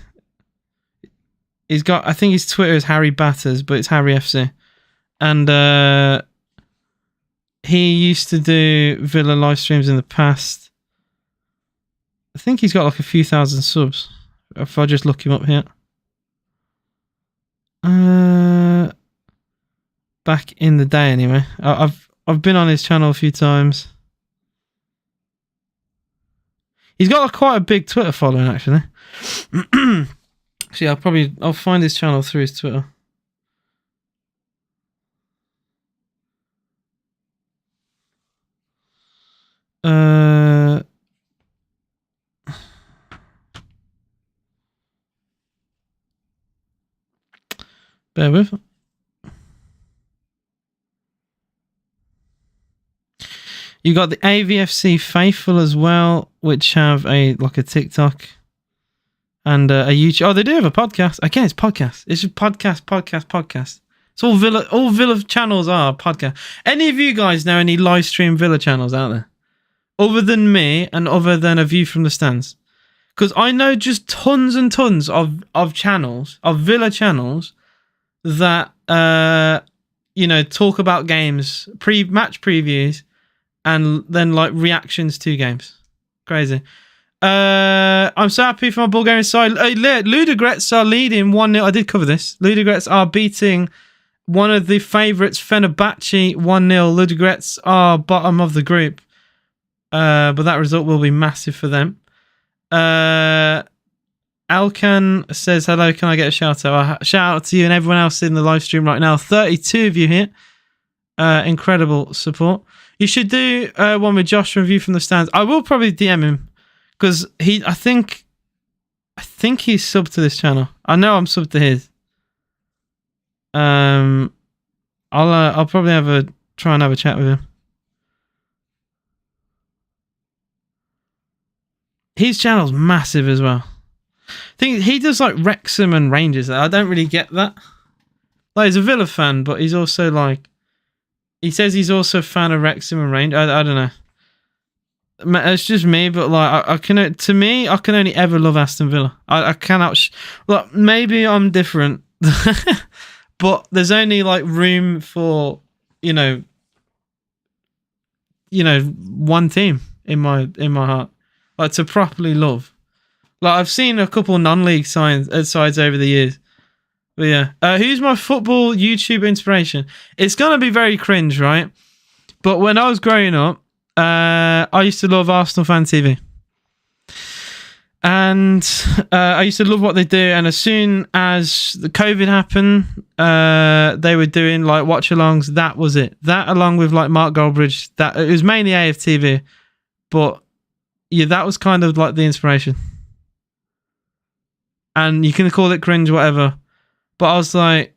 He's got, I think his Twitter is Harry Batters, but it's Harry FC. And he used to do Villa live streams in the past. I think he's got like a few thousand subs. If I just look him up here. Back in the day anyway. I've been on his channel a few times. He's got like quite a big Twitter following actually. See, I'll find his channel through his Twitter. Bear with. You got the AVFC Faithful as well, which have a TikTok and a YouTube. Oh, they do have a podcast. Again, it's podcast. It's just podcast. It's all Villa. All Villa channels are podcast. Any of you guys know any live stream Villa channels out there, other than me and other than A View from the Stands? Because I know just tons and tons of channels, of Villa channels that talk about games, match previews, and then like reactions to games. Crazy. I'm so happy for my Bulgarian side. Ludogorets are leading 1-0. I did cover this. Ludogorets are beating one of the favourites, Fenerbahce, 1-0. Ludogorets are bottom of the group. But that result will be massive for them. Alkan says, hello, can I get a shout out? Shout out to you and everyone else in the live stream right now. 32 of you here. Incredible support. You should do one with Josh Review from the Stands. I will probably DM him because I think he's subbed to this channel. I know I'm subbed to his. I'll probably try and have a chat with him. His channel's massive as well. I think he does like Wrexham and Rangers. I don't really get that. Like, he's a Villa fan, but he's also like, he says he's also a fan of Wrexham and Rangers. I don't know. It's just me, but like I can only ever love Aston Villa. I cannot. Maybe I'm different. But there's only like room for, you know, one team in my heart, like to properly love. Like I've seen a couple non-league sides over the years. But yeah, who's my football YouTube inspiration? It's gonna be very cringe, right? But when I was growing up, I used to love Arsenal Fan TV. And I used to love what they do. And as soon as the COVID happened, they were doing like watch-alongs. That was it. That along with like Mark Goldbridge. That it was mainly AFTV, but yeah, that was kind of like the inspiration. And you can call it cringe, whatever. But I was like,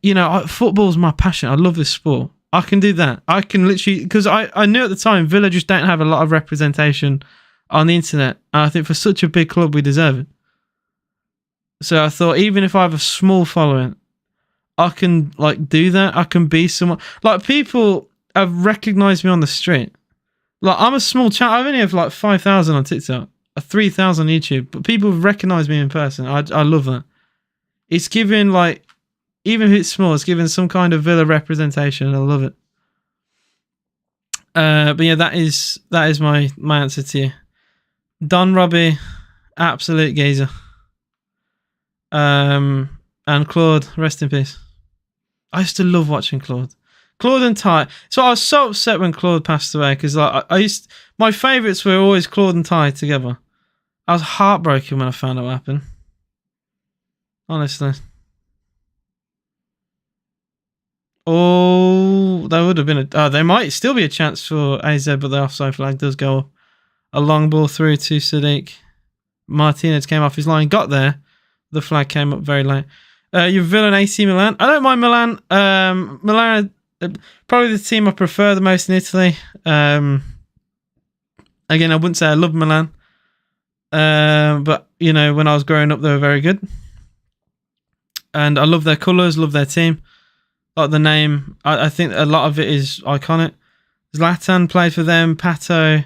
football's my passion. I love this sport. I can do that. I can literally, because I knew at the time Villa just don't have a lot of representation on the internet. And I think for such a big club, we deserve it. So I thought, even if I have a small following, I can like do that. I can be someone. Like people have recognized me on the street. Like I'm a small channel. I only have like 5,000 on TikTok, 3,000 on YouTube, but people have recognized me in person. I love that. It's giving like, even if it's small, it's giving some kind of Villa representation. I love it. But yeah, that is my answer to you. Don Robbie, absolute geezer. And Claude, rest in peace. I used to love watching Claude and Ty. So I was so upset when Claude passed away because like my favourites were always Claude and Ty together. I was heartbroken when I found out what happened. Honestly. Oh, there would have been there might still be a chance for AZ, but the offside flag does go up. A long ball through to Sadiq. Martinez came off his line, got there. The flag came up very late. You're Villa AC Milan. I don't mind Milan. Milan are probably the team I prefer the most in Italy. Again, I wouldn't say I love Milan. But, when I was growing up, they were very good. And I love their colours, love their team. Like the name, I think a lot of it is iconic. Zlatan played for them, Pato,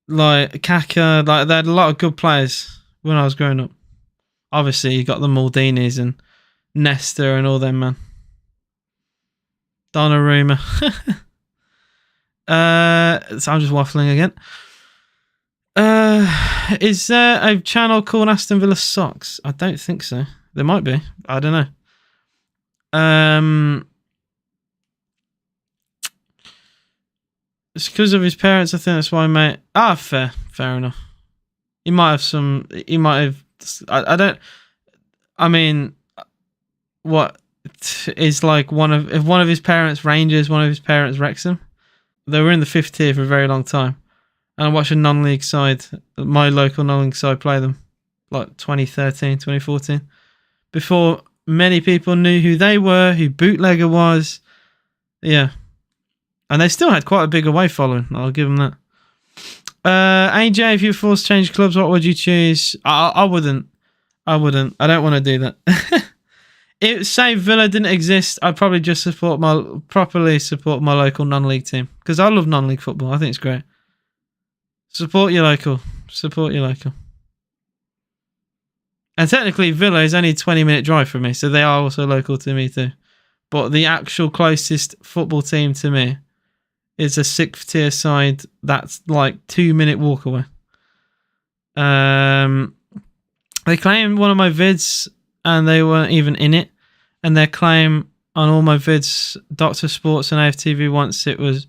like Kaka, like they had a lot of good players when I was growing up. Obviously, you got the Maldinis and Nesta and all them, man. Donnarumma. So I'm just waffling again. Is there a channel called Aston Villa Socks? I don't think so. There might be. I don't know. It's because of his parents. I think that's why, mate. Fair enough. He might have. I don't. I mean, what is like if one of his parents Rangers, one of his parents Wrexham. They were in the 5th tier for a very long time, and I watched a non-league side, my local non-league side, play them, like 2013, 2014, before many people knew who they were, who Bootlegger was. Yeah. And they still had quite a big away following. I'll give them that. AJ, if you were forced to change clubs, what would you choose? I wouldn't. I don't want to do that. If, say, Villa didn't exist, I'd probably just properly support my local non-league team. Because I love non-league football. I think it's great. Support your local. And technically, Villa is only a 20-minute drive from me, so they are also local to me too. But the actual closest football team to me is a 6th tier side that's like 2-minute walk away. They claimed one of my vids and they weren't even in it. And their claim on all my vids, Dr. Sports and AFTV, once it was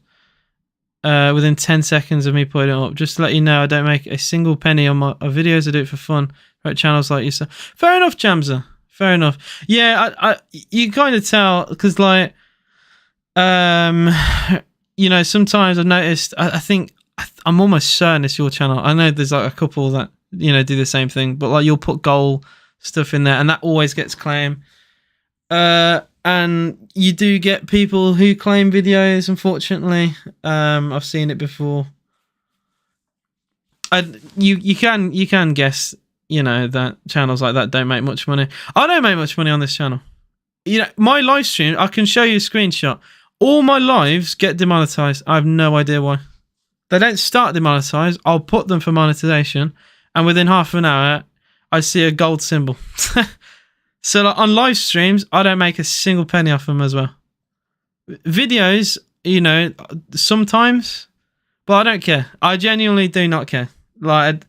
within 10 seconds of me putting it up. Just to let you know, I don't make a single penny on my videos. I do it for fun. Right, channels like yourself. Fair enough, Jamza. Fair enough. Yeah, you kind of tell because, like, sometimes I've noticed. I think I'm almost certain it's your channel. I know there's like a couple that do the same thing, but like you'll put goal stuff in there, and that always gets claim. And you do get people who claim videos. Unfortunately, I've seen it before. You can guess. That channels like that don't make much money. I don't make much money on this channel. My live stream, I can show you a screenshot. All my lives get demonetized. I have no idea why. They don't start demonetized. I'll put them for monetization, and within half an hour, I see a gold symbol. So like, on live streams, I don't make a single penny off them as well. Videos, you know, sometimes, but I don't care. I genuinely do not care. Like,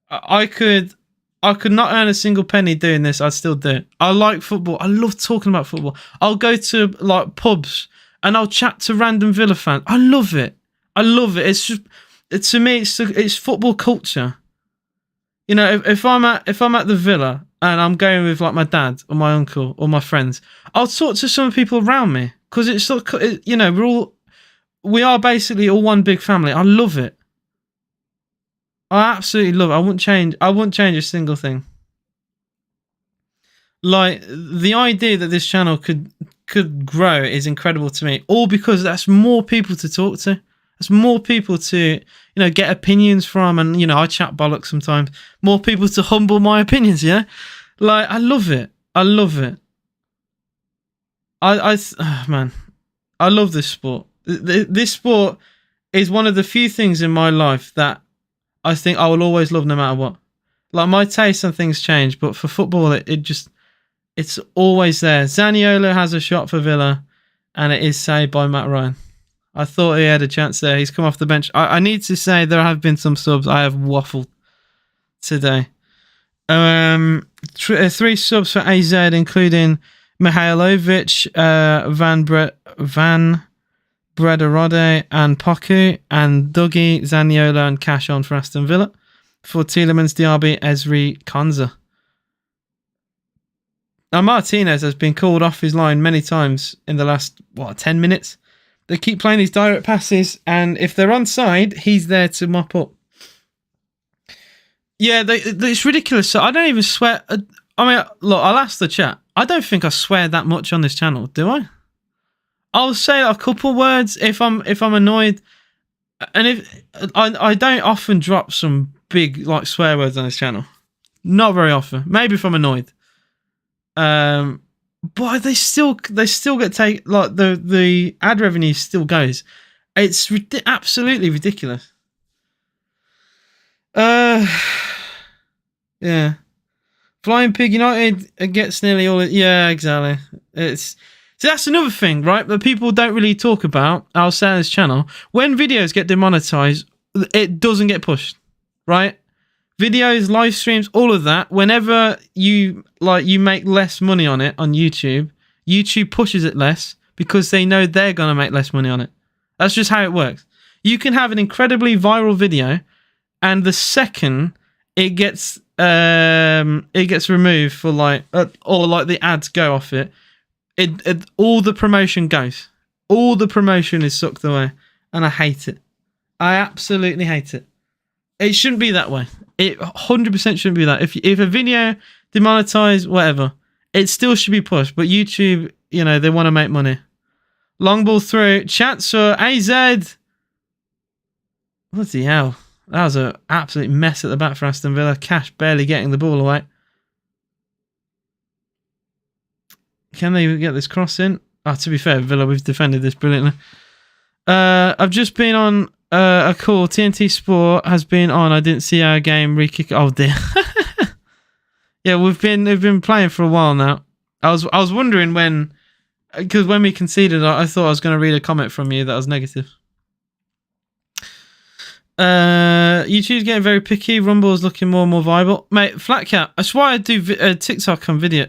I could not earn a single penny doing this. I'd still do it. I like football. I love talking about football. I'll go to like pubs and I'll chat to random Villa fans. I love it. I love it. It's just, to me, it's football culture. You know, if I'm at the Villa and I'm going with like my dad or my uncle or my friends, I'll talk to some people around me because it's like, you know, we are basically all one big family. I love it. I absolutely love it. I wouldn't change a single thing. Like, the idea that this channel could grow is incredible to me. All because that's more people to talk to. That's more people to, you know, get opinions from. And, you know, I chat bollocks sometimes. More people to humble my opinions, yeah? Like, I love it. I love it. Man, I love this sport. This sport is one of the few things in my life that I think I will always love no matter what. Like, my taste on things change, but for football, it's always there. Zaniolo has a shot for Villa, and it is saved by Matt Ryan. I thought he had a chance there. He's come off the bench. I need to say there have been some subs. I have waffled today. 3 subs for AZ, including Mihailovic, Van Brederode and Poku, and Dougie, Zaniolo and Cash on for Aston Villa. For Tielemans, Diaby, Ezri, Konza. Now, Martinez has been called off his line many times in the last, 10 minutes. They keep playing these direct passes, and if they're onside, he's there to mop up. Yeah, it's ridiculous. So I don't even swear. I mean, look, I'll ask the chat. I don't think I swear that much on this channel, do I? I'll say a couple words if I'm annoyed, and if I don't often drop some big like swear words on this channel, not very often. Maybe if I'm annoyed, but they still get take like the ad revenue still goes. It's absolutely ridiculous. Yeah, Flying Pig United gets nearly all. Yeah, exactly. So that's another thing, right, that people don't really talk about, I'll say on this channel. When videos get demonetized, it doesn't get pushed, right? Videos, live streams, all of that, whenever you make less money on it on YouTube, YouTube pushes it less because they know they're going to make less money on it. That's just how it works. You can have an incredibly viral video, and the second it gets removed for or the ads go off it, all the promotion goes. All the promotion is sucked away. And I hate it. I absolutely hate it. It shouldn't be that way. It 100% shouldn't be that. If a video demonetized, whatever, it still should be pushed. But YouTube, you know, they want to make money. Long ball through. Chats for AZ. Bloody hell. That was an absolute mess at the back for Aston Villa. Cash barely getting the ball away. Can they get this cross in? To be fair, Villa, we've defended this brilliantly. I've just been on a call. TNT Sport has been on. I didn't see our game re-kick. Oh dear. Yeah, we've been playing for a while now. I was wondering when, because when we conceded, I thought I was going to read a comment from you that was negative. YouTube's getting very picky. Rumble's looking more and more viable, mate. Flat Cat. That's why I do TikTok on video.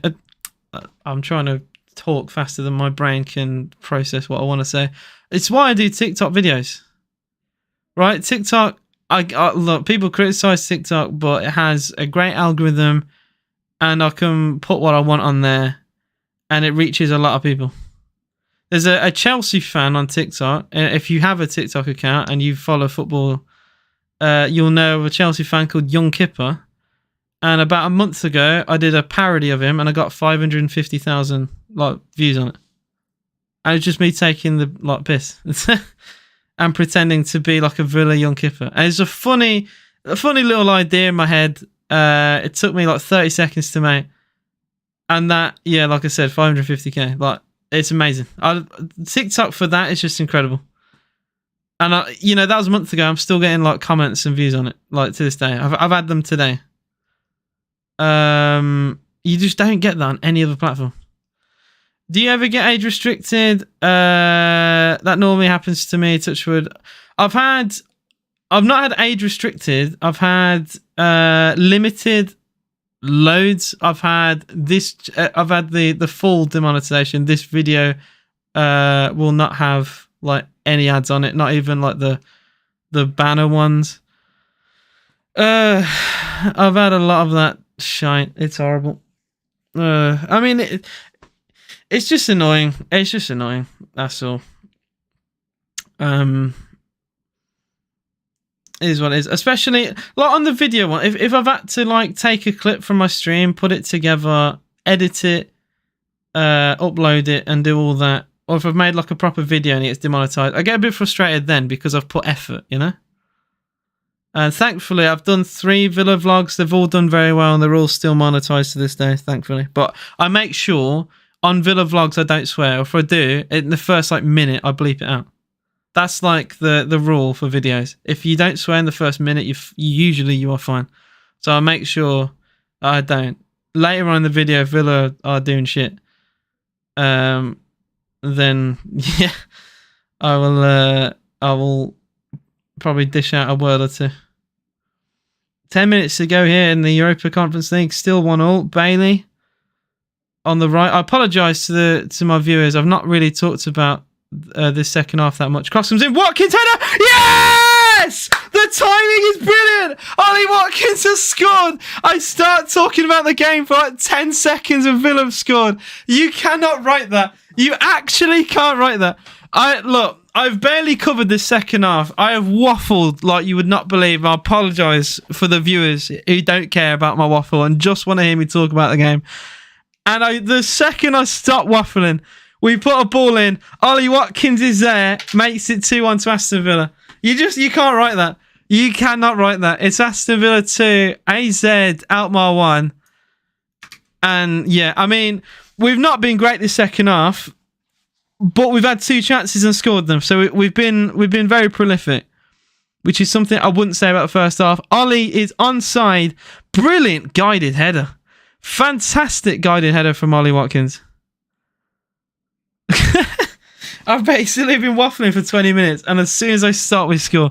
I'm trying to talk faster than my brain can process what I want to say. It's why I do TikTok videos, right? TikTok, look, people criticize TikTok, but it has a great algorithm, and I can put what I want on there, and it reaches a lot of people. There's a Chelsea fan on TikTok. If you have a TikTok account and you follow football, you'll know of a Chelsea fan called Young Kipper. And about a month ago, I did a parody of him, and I got 550,000 views on it. And it's just me taking the piss and pretending to be like a Villa Young Kipper. And it's a funny little idea in my head. It took me 30 seconds to make, and that, yeah, like I said, 550k. It's amazing. TikTok for that is just incredible. And that was a month ago. I'm still getting comments and views on it, to this day. I've had them today. You just don't get that on any other platform. Do you ever get age restricted? That normally happens to me, touch wood. I've not had age restricted. I've had limited loads. I've had the full demonetization. This video will not have like any ads on it, not even like the banner ones. I've had a lot of that shite. It's horrible. I mean, it's just annoying. It's just annoying. That's all. It is what it is. Especially like on the video one. If I've had to like take a clip from my stream, put it together, edit it, upload it, and do all that, or if I've made like a proper video and it's demonetized, I get a bit frustrated then because I've put effort, you know. And thankfully, I've done 3 Villa vlogs. They've all done very well, and they're all still monetized to this day, thankfully. But I make sure on Villa vlogs I don't swear. Or if I do, in the first like minute, I bleep it out. That's like the rule for videos. If you don't swear in the first minute, you are fine. So I make sure I don't. Later on in the video, if Villa are doing shit, then yeah, I will probably dish out a word or two. 10 minutes to go here in the Europa Conference League. Still 1-1. Bailey on the right. I apologise to my viewers. I've not really talked about this second half that much. Cross comes in. Watkins header. Yes! The timing is brilliant. Ollie Watkins has scored. I start talking about the game for like 10 seconds and Villa have scored. You cannot write that. You actually can't write that. I've barely covered the second half. I have waffled like you would not believe. I apologise for the viewers who don't care about my waffle and just want to hear me talk about the game. And the second I stop waffling, we put a ball in. Ollie Watkins is there, makes it 2-1 to Aston Villa. You can't write that. You cannot write that. It's Aston Villa 2, AZ Alkmaar 1. And yeah, I mean, we've not been great this second half, but we've had 2 chances and scored them. So we've been very prolific, which is something I wouldn't say about the first half. Ollie is onside. Brilliant guided header. Fantastic guided header from Ollie Watkins. I've basically been waffling for 20 minutes, and as soon as I start, we score.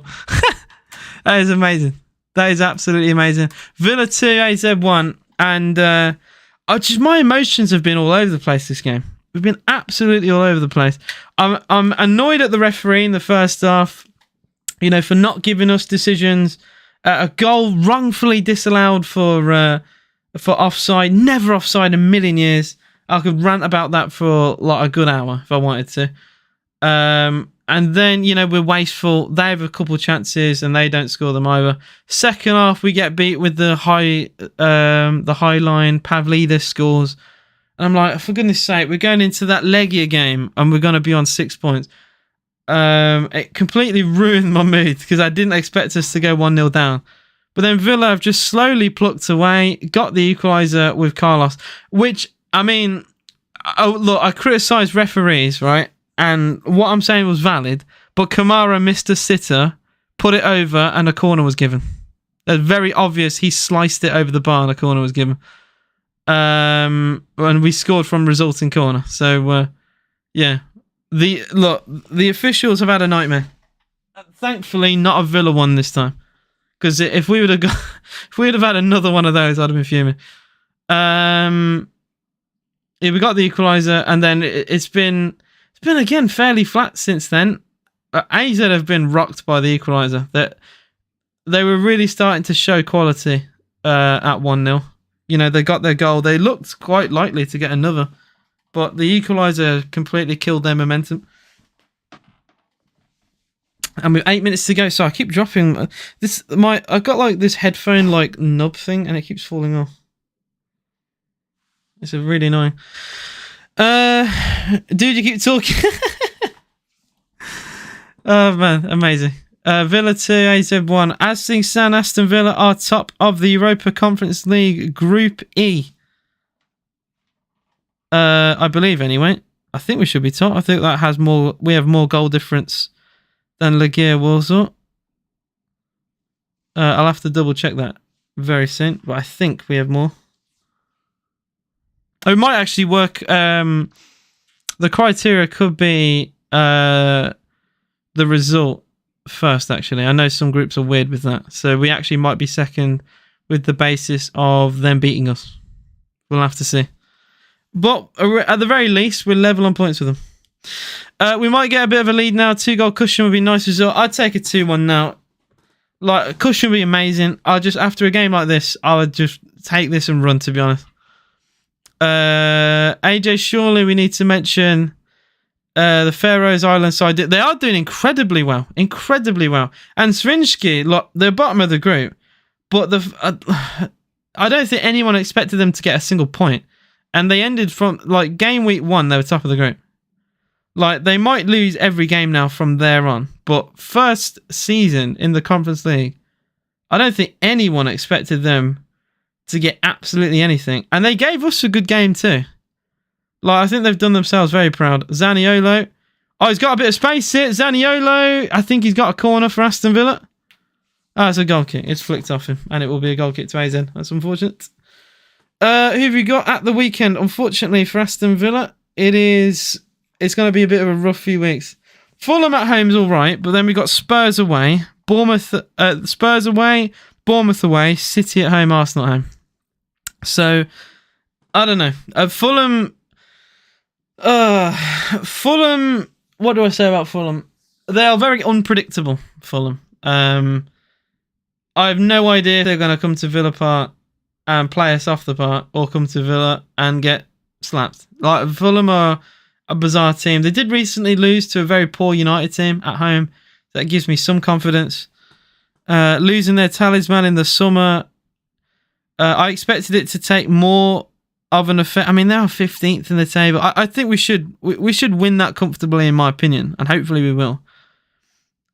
That is amazing. That is absolutely amazing. Villa 2, AZ 1, and my emotions have been all over the place this game. We've been absolutely all over the place. I'm annoyed at the referee in the first half, you know, for not giving us decisions. A goal wrongfully disallowed for offside. Never offside in a million years. I could rant about that for like a good hour if I wanted to. And then, you know, we're wasteful. They have a couple of chances and they don't score them either. Second half, we get beat with the high line. Pavlidis scores. And I'm like, for goodness sake, we're going into that Legia game and we're going to be on 6 points. It completely ruined my mood because I didn't expect us to go 1-0 down. But then Villa have just slowly plucked away, got the equaliser with Carlos, which, I mean, look, I criticise referees, right? And what I'm saying was valid, but Kamara missed a sitter, put it over, and a corner was given. It's very obvious he sliced it over the bar and a corner was given. And we scored from resulting corner. So, yeah. The officials have had a nightmare. Thankfully, not a Villa one this time. Because if we would have had another one of those, I'd have been fuming. Yeah, we got the equaliser, and then it's been again fairly flat since then. AZ have been rocked by the equaliser. That they were really starting to show quality at 1-0. You know, they got their goal. They looked quite likely to get another, but the equaliser completely killed their momentum. And with 8 minutes to go, so I keep dropping this. I got like this headphone like nub thing, and it keeps falling off. It's really annoying. Dude, you keep talking. Oh man, amazing. Villa 2, AZ 1. As things stand, Aston Villa are top of the Europa Conference League Group E. I believe anyway. I think we should be top. I think that has more. We have more goal difference than Legia Warsaw. I'll have to double check that very soon, but I think we have more. It might actually work. The criteria could be the result first, actually. I know some groups are weird with that. So we actually might be second with the basis of them beating us. We'll have to see. But at the very least, we're level on points with them. We might get a bit of a lead now. 2-goal cushion would be a nice result. I'd take a 2-1 now. Like, a cushion would be amazing. After a game like this, I would just take this and run, to be honest. AJ, surely we need to mention the Faroes Island side. They are doing incredibly well. Incredibly well. And Srinski, look, they're bottom of the group. But I don't think anyone expected them to get a single point. And they ended from, like, game week 1, they were top of the group. Like, they might lose every game now from there on. But first season in the Conference League, I don't think anyone expected them to get absolutely anything. And they gave us a good game too. Like, I think they've done themselves very proud. Zaniolo. Oh, he's got a bit of space here. Zaniolo. I think he's got a corner for Aston Villa. Oh, it's a goal kick. It's flicked off him. And it will be a goal kick to AZ. That's unfortunate. Who have we got at the weekend? Unfortunately for Aston Villa, it's going to be a bit of a rough few weeks. Fulham at home is all right, but then we got Spurs away, Spurs away, Bournemouth away, City at home, Arsenal at home. So, I don't know. Fulham, what do I say about Fulham? They are very unpredictable, Fulham. I have no idea if they're going to come to Villa Park and play us off the park, or come to Villa and get slapped. Like, Fulham are a bizarre team. They did recently lose to a very poor United team at home. That gives me some confidence. Losing their talisman in the summer, I expected it to take more of an effect. I mean, they are 15th in the table. I think we should win that comfortably, in my opinion, and hopefully we will.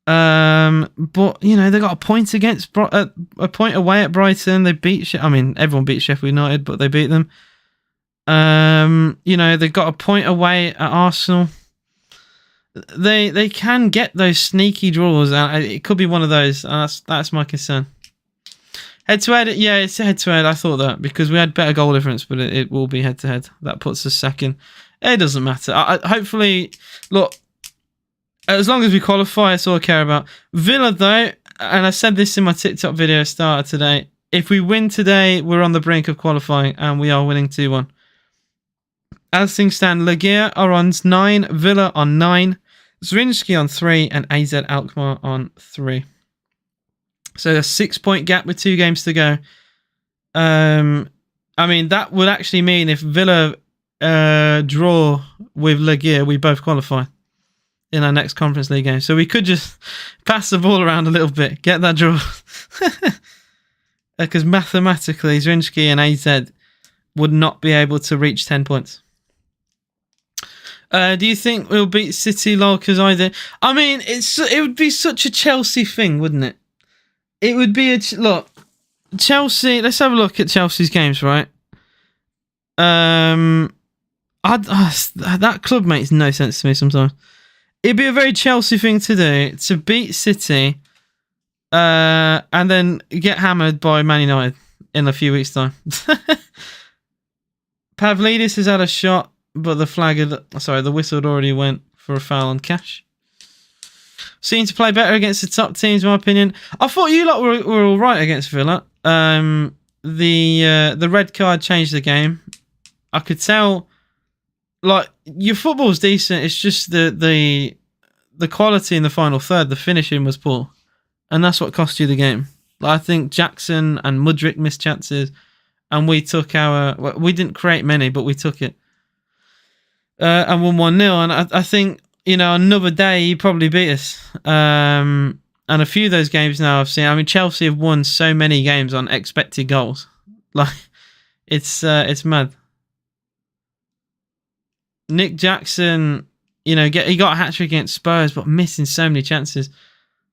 But you know, they got a point a point away at Brighton. They beat. I mean, everyone beat Sheffield United, but they beat them. You know, they've got a point away at Arsenal. They can get those sneaky draws. It could be one of those. That's my concern. Head to head, yeah, it's head to head. I thought that because we had better goal difference, but it will be head to head. That puts us second. It doesn't matter. Hopefully, look, as long as we qualify, that's all I care about. Villa, though, and I said this in my TikTok video started today. If we win today, we're on the brink of qualifying, and we are winning 2-1. As things stand, Legia are on 9, Villa on 9, Zrinski on 3, and AZ Alkmaar on 3. So a 6-point gap with 2 games to go. I mean, that would actually mean if Villa draw with Legia, we both qualify in our next Conference League game. So we could just pass the ball around a little bit, get that draw. Because mathematically, Zrinski and AZ would not be able to reach 10 points. Do you think we'll beat City, lol? Because I did. I mean, it would be such a Chelsea thing, wouldn't it? It would be look, Chelsea. Let's have a look at Chelsea's games, right? That club makes no sense to me sometimes. It'd be a very Chelsea thing to do, to beat City, and then get hammered by Man United in a few weeks' time. Pavlidis has had a shot. But the whistle had already went for a foul on Cash. Seem to play better against the top teams, in my opinion. I thought you lot were all right against Villa. The red card changed the game. I could tell, like, your football's decent. It's just the quality in the final third, the finishing was poor, and that's what cost you the game. Like, I think Jackson and Mudryk missed chances, and we took we didn't create many, but we took it. And won 1-0, and I think, you know, another day he probably beat us. And a few of those games now I've seen. I mean, Chelsea have won so many games on expected goals. Like, it's mad. Nick Jackson, you know, he got a hat-trick against Spurs, but missing so many chances.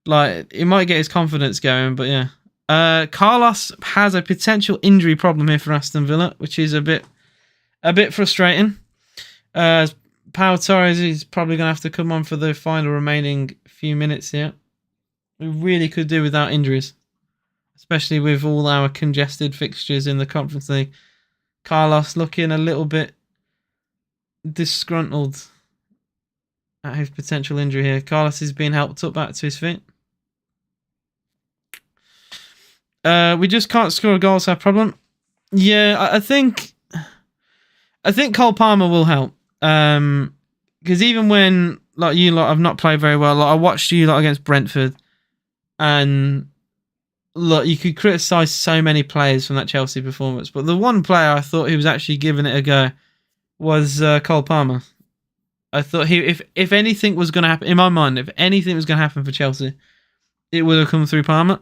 Like, it might get his confidence going, but yeah. Carlos has a potential injury problem here for Aston Villa, which is a bit frustrating. Pau Torres is probably going to have to come on for the final remaining few minutes here. We really could do without injuries, especially with all our congested fixtures in the Conference League. Carlos looking a little bit disgruntled at his potential injury here. Carlos is being helped up back to his feet. We just can't score a goal, is our problem. Yeah, I think Cole Palmer will help. Because even when like you lot have not played very well, like I watched you lot against Brentford, and look, you could criticise so many players from that Chelsea performance, but the one player I thought he was actually giving it a go was Cole Palmer. I thought if anything was going to happen in my mind, if anything was going to happen for Chelsea, it would have come through Palmer.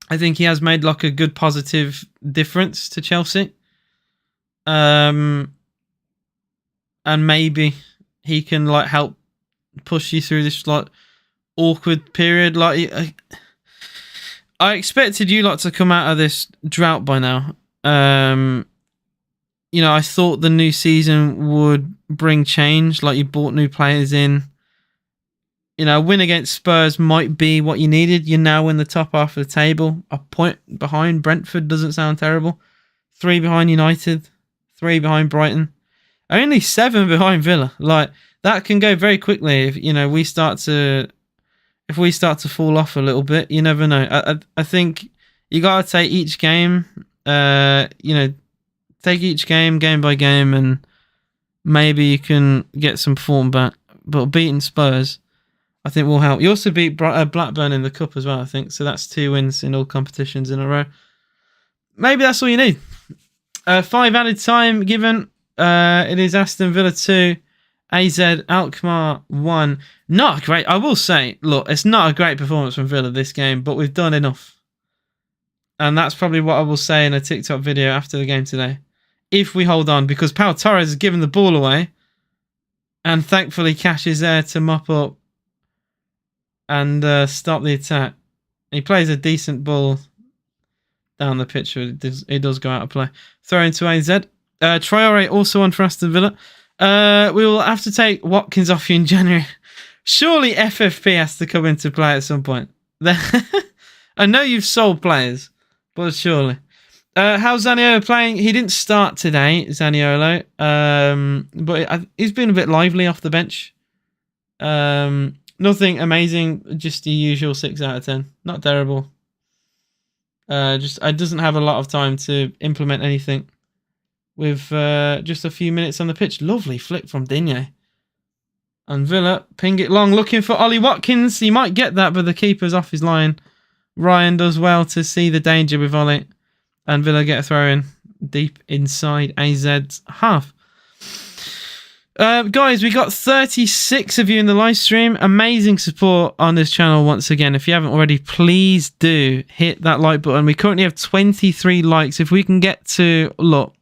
I think he has made like a good positive difference to Chelsea. And maybe he can like help push you through this like awkward period. Like I expected you lot to come out of this drought by now. You know, I thought the new season would bring change. Like you bought new players in. You know, a win against Spurs might be what you needed. You're now in the top half of the table. A point behind Brentford doesn't sound terrible. 3 behind United. 3 behind Brighton. Only 7 behind Villa. Like that can go very quickly if you know we start to fall off a little bit. You never know. I think you gotta take each game. You know, take each game by game, and maybe you can get some form back. But beating Spurs, I think will help. You also beat Blackburn in the cup as well, I think. So that's 2 wins in all competitions in a row. Maybe that's all you need. 5 added time given. It is Aston Villa 2, AZ Alkmaar 1. Not great. I will say, look, it's not a great performance from Villa this game, but we've done enough. And that's probably what I will say in a TikTok video after the game today. If we hold on, because Pau Torres has given the ball away, and thankfully Cash is there to mop up and stop the attack. He plays a decent ball down the pitch. It does go out of play. Throw into AZ. Traore also on for Aston Villa. We will have to take Watkins off you in January. Surely FFP has to come into play at some point. I know you've sold players, but surely. How's Zaniolo playing? He didn't start today, Zaniolo. But he's been a bit lively off the bench. Nothing amazing, just the usual 6 out of 10. Not terrible. Just I doesn't have a lot of time to implement anything with just a few minutes on the pitch. Lovely flick from Digne. And Villa ping it long, looking for Ollie Watkins. He might get that, but the keeper's off his line. Ryan does well to see the danger with Ollie. And Villa get a throw in deep inside AZ's half. Guys, we got 36 of you in the live stream. Amazing support on this channel once again. If you haven't already, please do hit that like button. We currently have 23 likes. If we can get to look,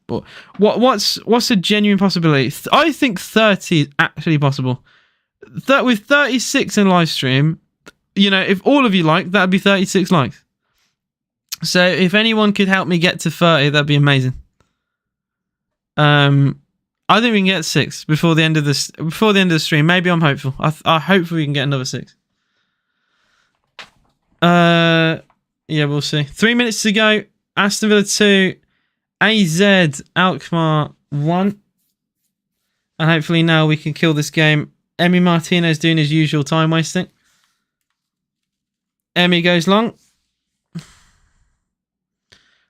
what's a genuine possibility? I think 30 is actually possible. With 36 in live stream, you know, if all of you like, that'd be 36 likes. So if anyone could help me get to 30, that'd be amazing. I think we can get 6 before the end of this. Before the end of the stream. Maybe I'm hopeful. I hope we can get another 6. Yeah, we'll see. 3 minutes to go. Aston Villa 2, AZ Alkmaar 1, and hopefully now we can kill this game. Emi Martinez doing his usual time wasting. Emi goes long.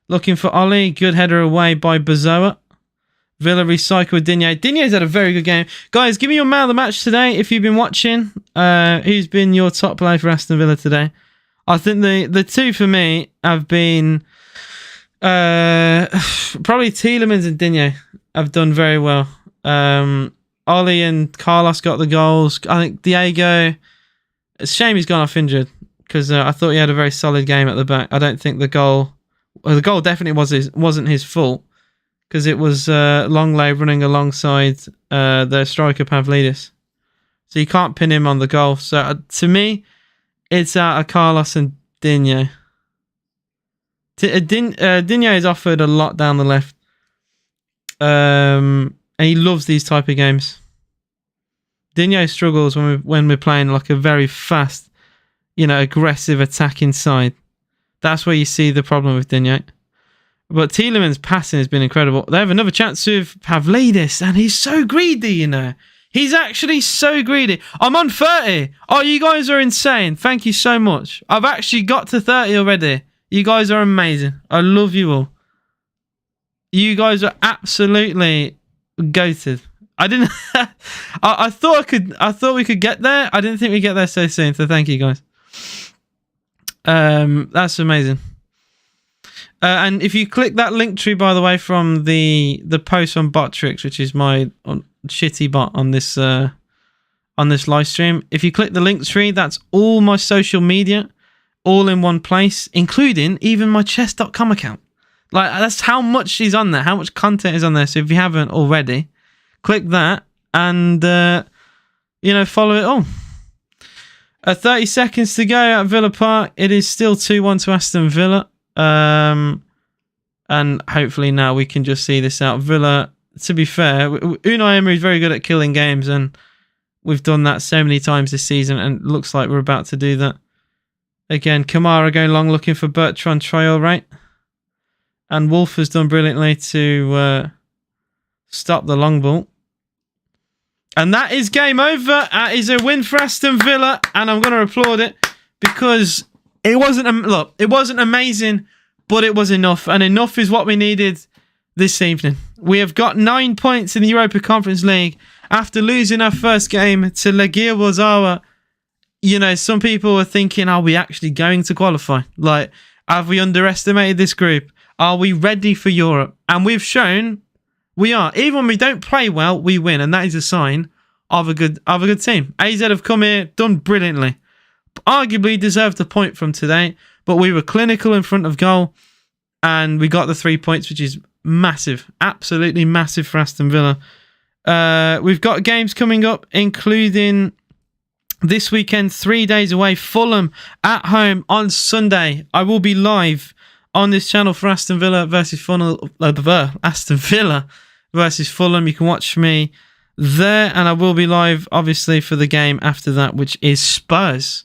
Looking for Ollie. Good header away by Bazoa. Villa recycle with Digne. Digne's had a very good game. Guys, give me your man of the match today if you've been watching. Who's been your top player for Aston Villa today? I think the 2 for me have been probably Tielemans and Digne have done very well. Ollie and Carlos got the goals. I think Diego, it's a shame he's gone off injured because I thought he had a very solid game at the back. I don't think the goal definitely wasn't his fault because it was Longley running alongside their striker Pavlidis. So you can't pin him on the goal. So to me, it's out of Carlos and Digne. Digne is offered a lot down the left. And he loves these type of games. Digne struggles when we're playing like a very fast, aggressive attacking side. That's where you see the problem with Digne. But Tielemans' passing has been incredible. They have another chance with Pavlidis, and he's so greedy, you know. He's actually so greedy. I'm on 30. Oh, you guys are insane. Thank you so much. I've actually got to 30 already. You guys are amazing. I love you all. You guys are absolutely goated. I didn't... I thought we could get there. I didn't think we'd get there so soon. So thank you, guys. That's amazing. And if you click that link tree, by the way, from the post on Bot Tricks, which is my shitty bot on this live stream, if you click the link tree, that's all my social media, all in one place, including even my chess.com account. Like, that's how much is on there, how much content is on there. So if you haven't already, click that and follow it all. 30 seconds to go at Villa Park. It is still 2-1 to Aston Villa. And hopefully now we can just see this out. Villa, to be fair, Unai Emery is very good at killing games, and we've done that so many times this season, and it looks like we're about to do that again. Kamara going long, looking for Bertrand Traore, right? And Wolf has done brilliantly to stop the long ball. And that is game over. That is a win for Aston Villa, and I'm going to applaud it because it wasn't it wasn't amazing, but it was enough, and enough is what we needed this evening. We have got 9 points in the Europa Conference League after losing our first game to Legia Warszawa. You know, some people were thinking, are we actually going to qualify? Like, have we underestimated this group? Are we ready for Europe? And we've shown we are. Even when we don't play well, we win, and that is a sign of a good team. AZ have come here, done brilliantly. Arguably deserved a point from today, but we were clinical in front of goal, and we got the 3 points, which is massive, absolutely massive for Aston Villa. We've got games coming up, including this weekend, 3 days away, Fulham at home on Sunday. I will be live on this channel for Aston Villa versus Fulham. Aston Villa versus Fulham. You can watch me there, and I will be live, obviously, for the game after that, which is Spurs.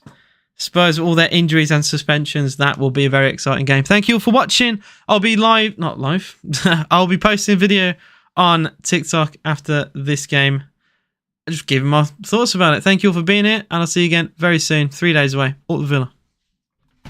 Spurs, all their injuries and suspensions. That will be a very exciting game. Thank you all for watching. I'll be I'll be posting a video on TikTok after this game. Just giving my thoughts about it. Thank you all for being here, and I'll see you again very soon. 3 days away. All the Villa.